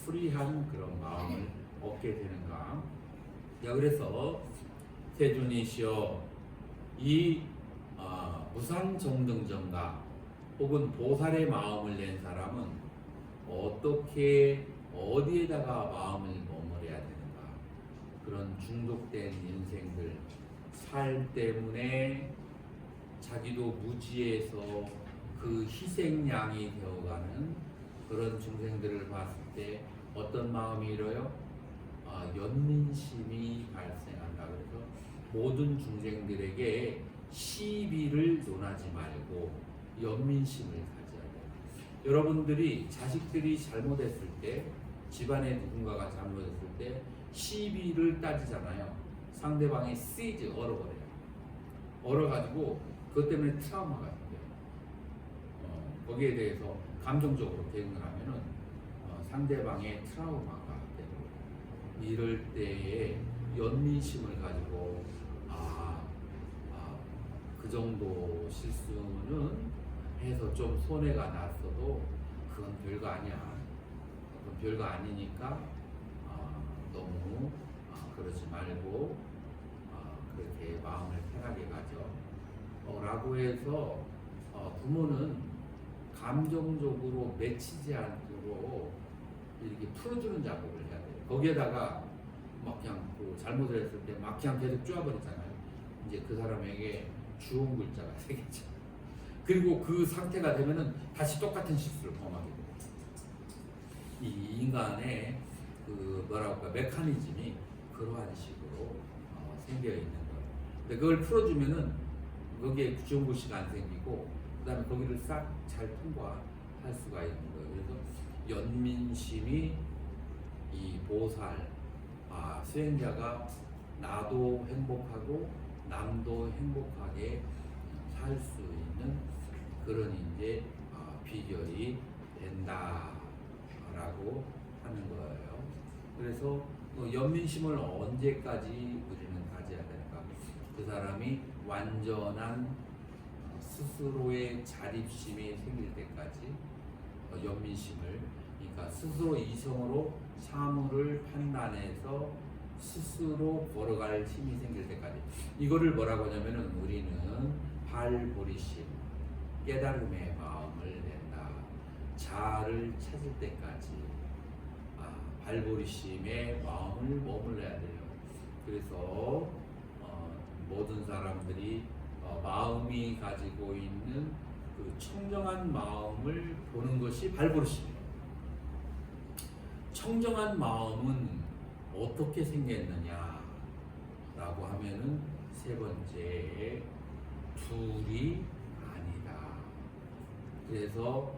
프리한 그런 마음을 얻게 되는가. 자, 그래서 세존이시여 이 무상정등전가 혹은 보살의 마음을 낸 사람은 어떻게 어디에다가 마음을 머물러야 되는가. 그런 중독된 인생들 살 때문에 자기도 무지해서 그 희생양이 되어가는 그런 중생들을 봤을 때 어떤 마음이 일어요? 연민심이 발생한다. 그래서 모든 중생들에게 시비를 논하지 말고 연민심을 가져야 돼요. 여러분들이 자식들이 잘못했을 때, 집안에 누군가가 잘못했을 때 시비를 따지잖아요. 상대방의 시즈 얼어버려요. 얼어가지고 그것 때문에 트라우마가 생겨요. 거기에 대해서 감정적으로 대응을 하면은 상대방의 트라우마가 되고, 이럴 때에 연민심을 가지고 그 정도 실수는 해서 좀 손해가 났어도 그건 별거 아니야. 그건 별거 아니니까 너무 그러지 말고 그렇게 마음을 편하게 가져. 라고 해서 부모는 감정적으로 맺히지 않도록 이렇게 풀어주는 작업을 해야 돼요. 거기에다가 막 그냥 그 잘못을 했을 때 막 그냥 계속 쪼아버리잖아요. 이제 그 사람에게 주온 글자가 생기죠. 그리고 그 상태가 되면은 다시 똑같은 실수를 범하게 돼요. 이 인간의 그 뭐라고 할까 메커니즘이 그러한 식으로 생겨 있는 거예요. 근데 그걸 풀어주면은 거기에 주온 글씨가 안 생기고 그다음에 거기를 싹 잘 통과할 수가 있는 거예요. 그래서 연민심이 이 보살 수행자가 나도 행복하고 남도 행복하게 살 수 있는 그런 이제 비결이 된다라고 하는 거예요. 그래서 연민심을 언제까지 우리는 가져야 될까? 그 사람이 완전한 스스로의 자립심이 생길 때까지 연민심을, 그러니까 스스로 이성으로 사물을 판단해서 스스로 걸어갈 힘이 생길 때까지, 이거를 뭐라고 하냐면은 우리는 발보리심, 깨달음의 마음을 낸다. 자아를 찾을 때까지 발보리심의 마음을 머물러야 돼요. 그래서 모든 사람들이 마음이 가지고 있는 그 청정한 마음을 보는 것이 발보리심이에요. 청정한 마음은 어떻게 생겼느냐 라고 하면은 세 번째, 둘이 아니다. 그래서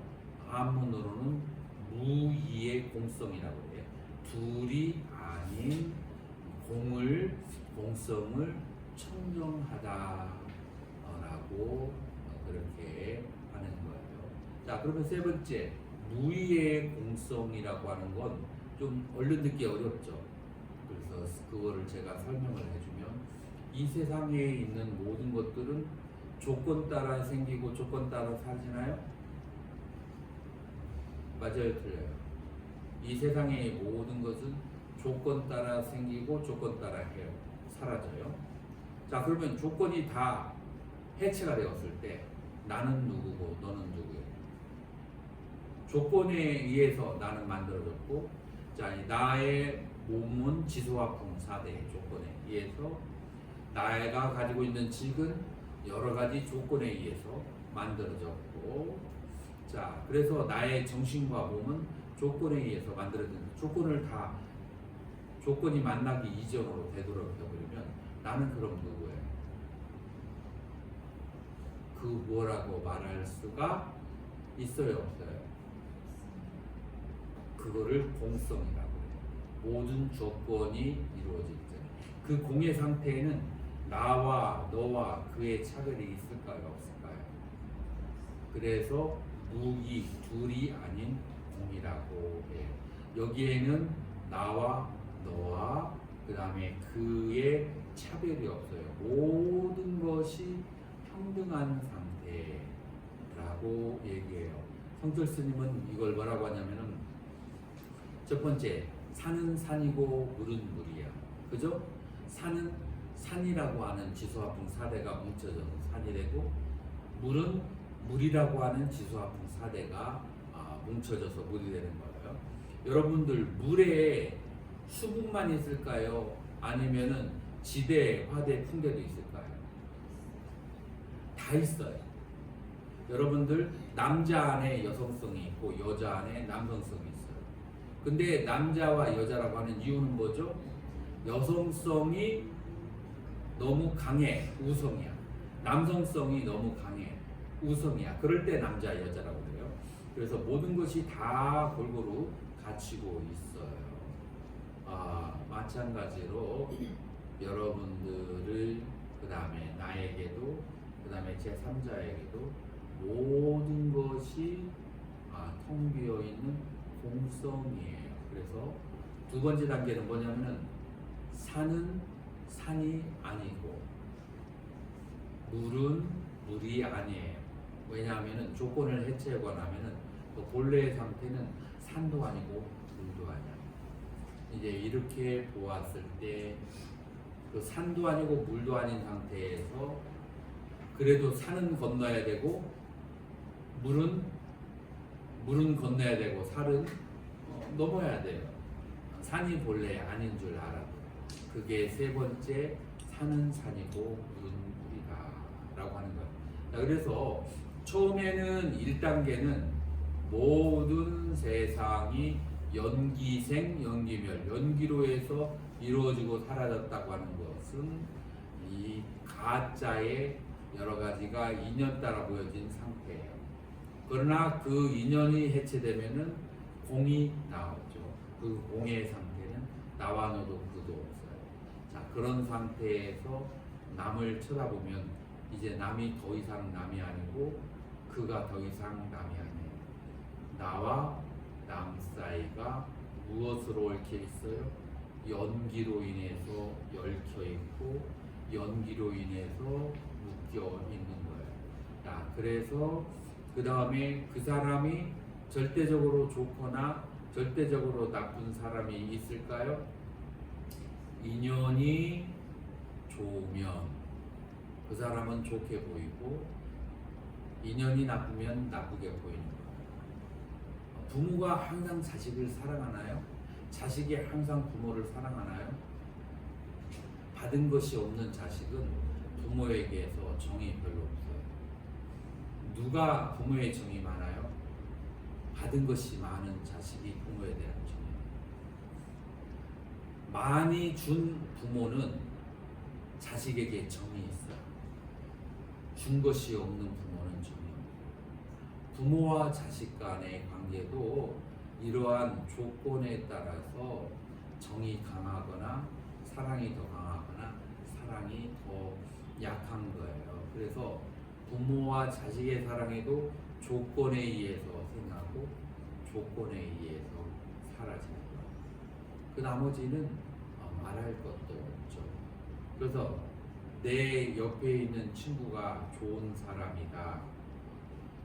한문으로는 무이의 공성이라고 해요. 둘이 아닌 공성을 청정하다라고 그렇게 하는 거예요. 자, 그러면 세 번째, 무의의 공성이라고 하는 건 좀 얼른 듣기 어렵죠. 그래서 그거를 제가 설명을 해주면, 이 세상에 있는 모든 것들은 조건 따라 생기고 조건 따라 사라지나요? 맞아요, 틀려요? 이 세상의 모든 것은 조건 따라 생기고 조건 따라 해요. 사라져요. 자, 그러면 조건이 다 해체가 되었을 때 나는 누구고 너는 누구예요? 조건에 의해서 나는 만들어졌고, 자, 나의 몸은 지소화풍 4대 조건에 의해서, 나가 가지고 있는 직은 여러 가지 조건에 의해서 만들어졌고, 자, 그래서 나의 정신과 몸은 조건에 의해서 만들어진, 조건이 만나기 이전으로 되돌아가 버리면 나는 그럼 누구예요? 그 뭐라고 말할 수가 있어요, 없어요? 그거를 공성이라고 해요. 모든 조건이 이루어질 때 그 공의 상태에는 나와 너와 그의 차별이 있을까요, 없을까요? 그래서 무기, 둘이 아닌 공이라고 해요. 여기에는 나와 너와 그 다음에 그의 차별이 없어요. 모든 것이 평등한 상태라고 얘기해요. 성철 스님은 이걸 뭐라고 하냐면은, 첫 번째, 산은 산이고 물은 물이야. 그죠? 산은 산이라고 하는 지소화풍 4대가 뭉쳐져서 산이 되고, 물은 물이라고 하는 지소화풍 4대가 뭉쳐져서 물이 되는 거예요. 여러분들, 물에 수분만 있을까요? 아니면은 지대, 화대, 풍대도 있을까요? 다 있어요. 여러분들, 남자 안에 여성성이 있고 여자 안에 남성성이 있어요. 근데 남자와 여자라고 하는 이유는 뭐죠? 여성성이 너무 강해, 우성이야. 남성성이 너무 강해, 우성이야. 그럴 때 남자, 여자라고 그래요. 그래서 모든 것이 다 골고루 갖추고 있어요. 마찬가지로 여러분들을, 그 다음에 나에게도, 그 다음에 제3자에게도 모든 것이 텅 비어 있는 공성이에요. 그래서 두 번째 단계는 뭐냐면은, 산은 산이 아니고 물은 물이 아니에요. 왜냐하면은 조건을 해체하고 나면은 그 본래의 상태는 산도 아니고 물도 아니야. 이제 이렇게 보았을 때 그 산도 아니고 물도 아닌 상태에서 그래도 산은 건너야 되고 물은 건너야 되고 산은 넘어야 돼요. 산이 본래 아닌 줄 알아도. 그게 세 번째 산은 산이고 물은 물이다 라고 하는 거예요. 그래서 처음에는 1단계는 모든 세상이 연기생, 연기멸, 연기로 해서 이루어지고 사라졌다고 하는 것은 이 가짜의 여러 가지가 인연 따라 보여진 상태예요. 그러나 그 인연이 해체되면은 공이 나오죠. 그 공의 상태는 나와 너도 그도 없어요. 자, 그런 상태에서 남을 쳐다보면 이제 남이 더 이상 남이 아니고 그가 더 이상 남이 아니에요. 나와 남 사이가 무엇으로 얽혀 있어요? 연기로 인해서 얽혀 있고 연기로 인해서 묶여 있는 거예요. 자, 그래서 그 다음에 그 사람이 절대적으로 좋거나 절대적으로 나쁜 사람이 있을까요? 인연이 좋으면 그 사람은 좋게 보이고 인연이 나쁘면 나쁘게 보이는 거예요. 부모가 항상 자식을 사랑하나요? 자식이 항상 부모를 사랑하나요? 받은 것이 없는 자식은 부모에게서 정이 별로 없어요. 누가 부모의 정이 많아요? 받은 것이 많은 자식이 부모에 대한 정이에요. 많이 준 부모는 자식에게 정이 있어요. 준 것이 없는 부모는 정이 없어요. 부모와 자식 간의 관계도 이러한 조건에 따라서 정이 강하거나 사랑이 더 강하거나 사랑이 더 약한 거예요. 그래서 부모와 자식의 사랑에도 조건에 의해서 생하고 조건에 의해서 사라지는 거예요. 그 나머지는 말할 것도 없죠. 그래서 내 옆에 있는 친구가 좋은 사람이다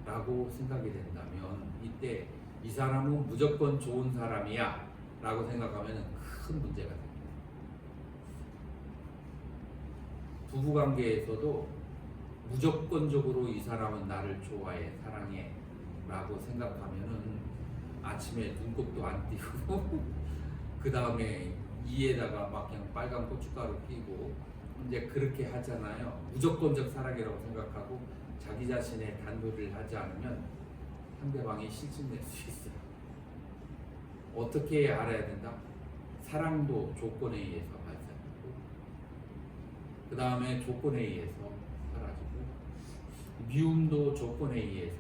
라고 생각이 된다면 이때 이 사람은 무조건 좋은 사람이야 라고 생각하면 큰 문제가 됩니다. 부부관계에서도 무조건적으로 이 사람은 나를 좋아해 사랑해 라고 생각하면은 아침에 눈곱도 안 띄고 그 다음에 이에다가 막 그냥 빨간 고춧가루 끼고 이제 그렇게 하잖아요. 무조건적 사랑이라고 생각하고 자기 자신의 단도리를 하지 않으면 상대방이 실증낼 수 있어요. 어떻게 알아야 된다? 사랑도 조건에 의해서 발생하고 그 다음에 조건에 의해서 사라지고 미움도 조건에 의해서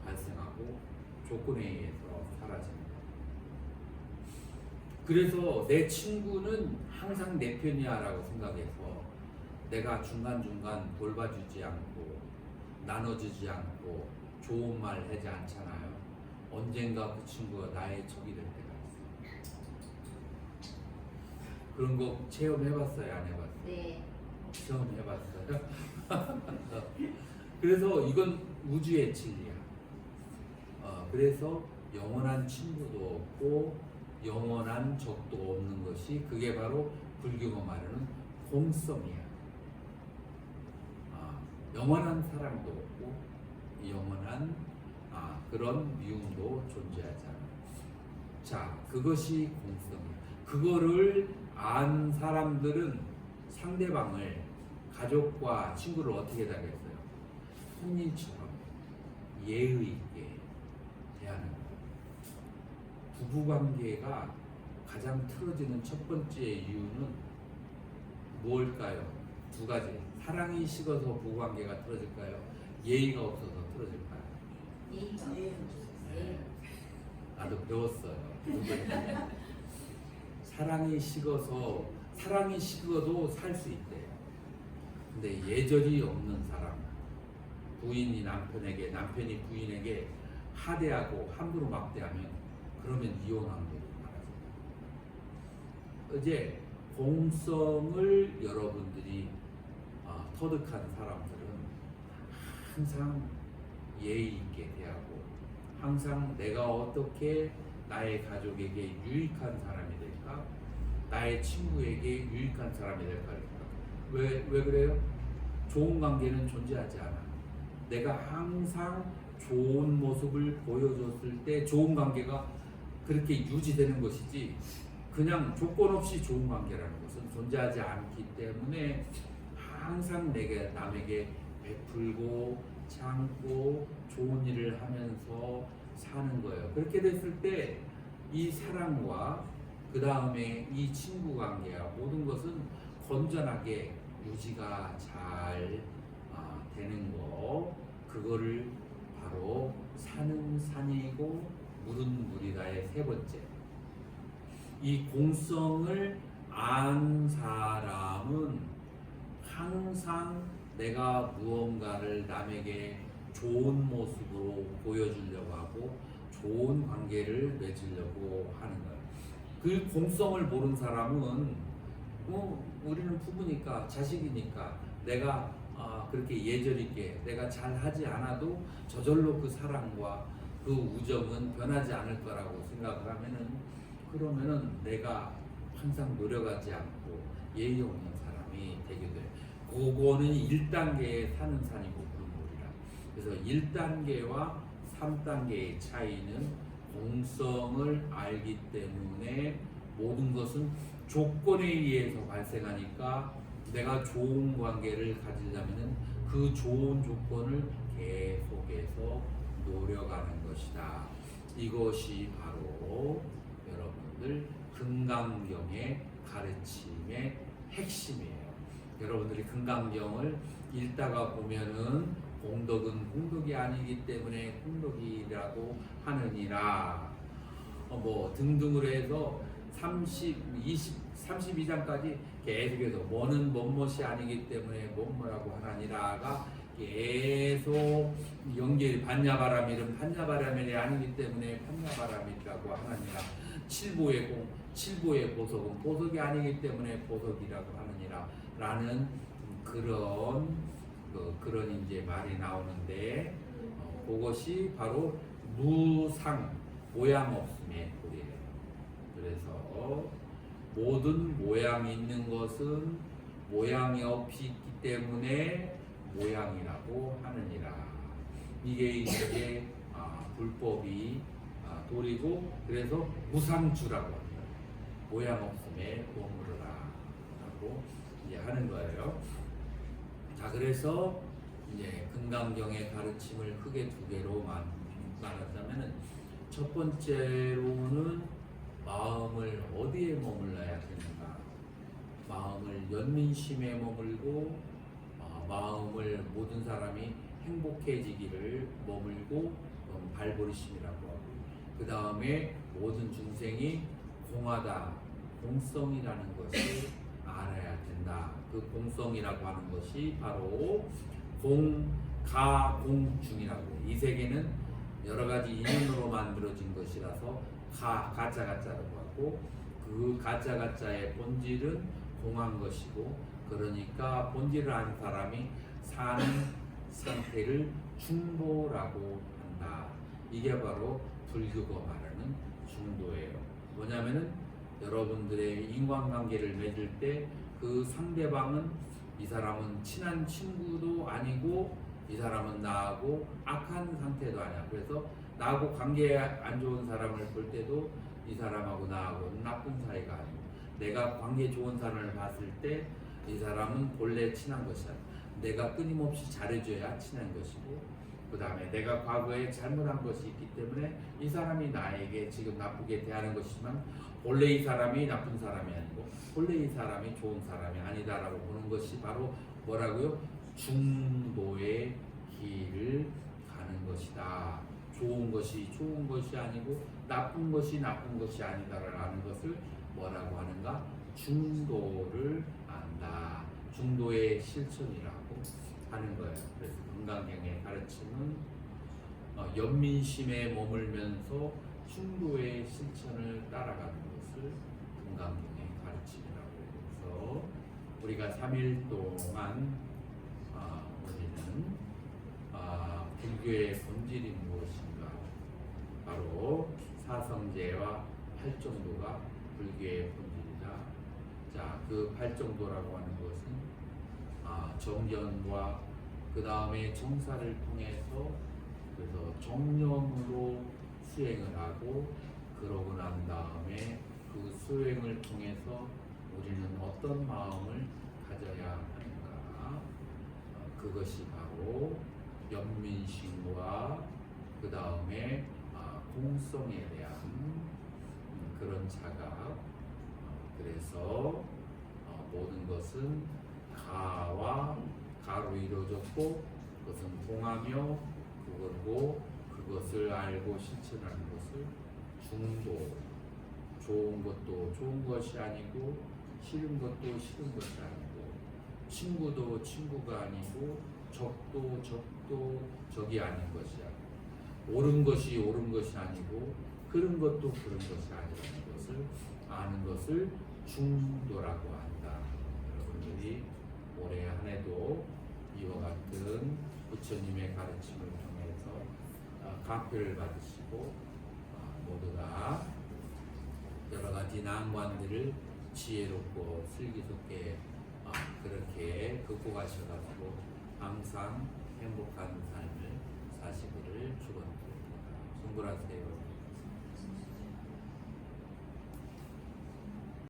발생하고 조건에 의해서 사라집니다. 그래서 내 친구는 항상 내 편이야 라고 생각해서 내가 중간중간 돌봐주지 않고 나눠주지 않고 좋은 말 하지 않잖아요. 언젠가 그 친구가 나의 적이 될 때가 있어요. 그런 거 체험해봤어요? 안 해봤어요? 네. 체험해봤어요? 그래서 이건 우주의 진리야. 그래서 영원한 친구도 없고 영원한 적도 없는 것이 그게 바로 불교가 말하는 공성이야. 영원한 사랑도 없고 영원한 그런 미움도 존재하지 않아. 자, 그것이 공성이야. 그거를 안 사람들은 상대방을 가족과 친구를 어떻게 다루겠어요? 손님처럼 예의 있게 대하는 거예요. 부부관계가 가장 틀어지는 첫 번째 이유는 뭘까요? 두 가지. 사랑이 식어서 부부관계가 틀어질까요? 예의가 없어서 틀어질까요? 예의가. 네. 나도 배웠어요. 사랑이 식어도 살 수 있대요. 근데 예절이 없는 사람, 부인이 남편에게, 남편이 부인에게 하대하고 함부로 막대하면 그러면 이혼하는 거로 말하죠. 이제 공성을 여러분들이 터득한 사람들은 항상 예의 있게 대하고 항상 내가 어떻게 나의 가족에게 유익한 사람이 될까? 나의 친구에게 유익한 사람이 될까? 왜 그래요? 좋은 관계는 존재하지 않아. 내가 항상 좋은 모습을 보여줬을 때 좋은 관계가 그렇게 유지되는 것이지 그냥 조건 없이 좋은 관계라는 것은 존재하지 않기 때문에 항상 내게 남에게 베풀고 참고 좋은 일을 하면서 사는 거예요. 그렇게 됐을 때 이 사랑과 그 다음에 이 친구 관계와 모든 것은 건전하게 유지가 잘 되는 거, 그거를 바로 사는 산이고 물은 물이다의 세 번째. 이 공성을 안 사람은 항상 내가 무언가를 남에게 좋은 모습으로 보여주려고 하고 좋은 관계를 맺으려고 하는 거예요. 그 공성을 모르는 사람은 우리는 부부니까 자식이니까 내가 그렇게 예절 있게 내가 잘하지 않아도 저절로 그 사랑과 그 우정은 변하지 않을 거라고 생각을 하면은, 그러면은 내가 항상 노력하지 않고 예의 없는 사람이 되게 돼. 그거는 1단계에 사는 산이고 물물이라. 그래서 1단계와 3단계의 차이는 공성을 알기 때문에 모든 것은 조건에 의해서 발생하니까 내가 좋은 관계를 가지려면 그 좋은 조건을 계속해서 노력하는 것이다. 이것이 바로 여러분들 금강경의 가르침의 핵심이에요. 여러분들이 금강경을 읽다가 보면은 공덕은 공덕이 아니기 때문에 공덕이라고 하느니라 등등으로 해서 32장까지 계속해서 뭐는 뭐뭇이 아니기 때문에 뭐뭐라고 하나니라가 계속 연결이 반야바라밀은 반야바라밀이 아니기 때문에 반야바라밀이라고 하느니라. 칠보의 보석은 보석이 아니기 때문에 보석이라고 하느니라 라는 그런 이제 말이 나오는데 그것이 바로 무상 모양 없음의 도리예요. 그래서 모든 모양이 있는 것은 모양이 없이 있기 때문에 모양이라고 하느니라. 이게 이제 불법이 도리고, 그래서 무상주라고 합니다. 모양 없음에 머무르라 라고 이제 하는 거예요. 자, 그래서 이제 금강경의 가르침을 크게 두 개로 말하자면은, 첫 번째로는 마음을 어디에 머물러야 되는가? 마음을 연민심에 머물고, 마음을 모든 사람이 행복해지기를 머물고 발보리심이라고 하고, 그 다음에 모든 중생이 공하다, 공성이라는 것을 알아야 된다. 그 공성이라고 하는 것이 바로 공가공중이라고 해요. 이 세계는 여러 가지 인연으로 만들어진 것이라서 가짜가짜라고 하고, 그 가짜가짜의 본질은 공한 것이고, 그러니까 본질을 아는 사람이 사는 상태를 중도라고 한다. 이게 바로 불교가 말하는 중도예요. 뭐냐면은 여러분들의 인간관계를 맺을 때 그 상대방은, 이 사람은 친한 친구도 아니고 이 사람은 나하고 악한 상태도 아니야. 그래서 나하고 관계 안 좋은 사람을 볼 때도 이 사람하고 나하고 나쁜 사이가 아니고, 내가 관계 좋은 사람을 봤을 때 이 사람은 본래 친한 것이야. 내가 끊임없이 잘해줘야 친한 것이고, 그 다음에 내가 과거에 잘못한 것이 있기 때문에 이 사람이 나에게 지금 나쁘게 대하는 것이지만 본래 이 사람이 나쁜 사람이 아니고 본래 이 사람이 좋은 사람이 아니다라고 보는 것이 바로 뭐라고요? 중도의 길을 가는 것이다. 좋은 것이 좋은 것이 아니고 나쁜 것이 나쁜 것이 아니다라는 것을 뭐라고 하는가? 중도를 안다. 중도의 실천이라고 하는 거예요. 그래서 금강경의 가르침은 연민심에 머물면서 중도의 실천을 따라가는 것을 금강경의 가르침이라고 해서, 우리가 3일 동안 우리는 불교의 본질이 무엇인가, 바로 사성제와 팔정도가 불교의 본질이다. 자, 그 팔정도라고 하는 것은 정견과 그 다음에 정사를 통해서, 그래서 정념으로 수행을 하고, 그러고 난 다음에 그 수행을 통해서 우리는 어떤 마음을 가져야 하는가? 그것이 바로 연민심과 그 다음에 공성에 대한 그런 자각. 그래서 모든 것은 가로 이루어졌고 그것은 공하며 그걸고 그것을 알고 실천하는 것을 중도. 좋은 것도 좋은 것이 아니고 싫은 것도 싫은 것이 아니고 친구도 친구가 아니고 적도 적이 아닌 것이야. 옳은 것이 옳은 것이 아니고 그런 것도 그런 것이 아니라는 것을 아는 것을 중도라고 한다. 여러분들이 올해 한 해도 이와 같은 부처님의 가르침을 통해서 감표를 받으시고 모두가 여러 가지 난관들을 지혜롭고 슬기롭게 그렇게 극복하셔가지고 항상 행복한 삶을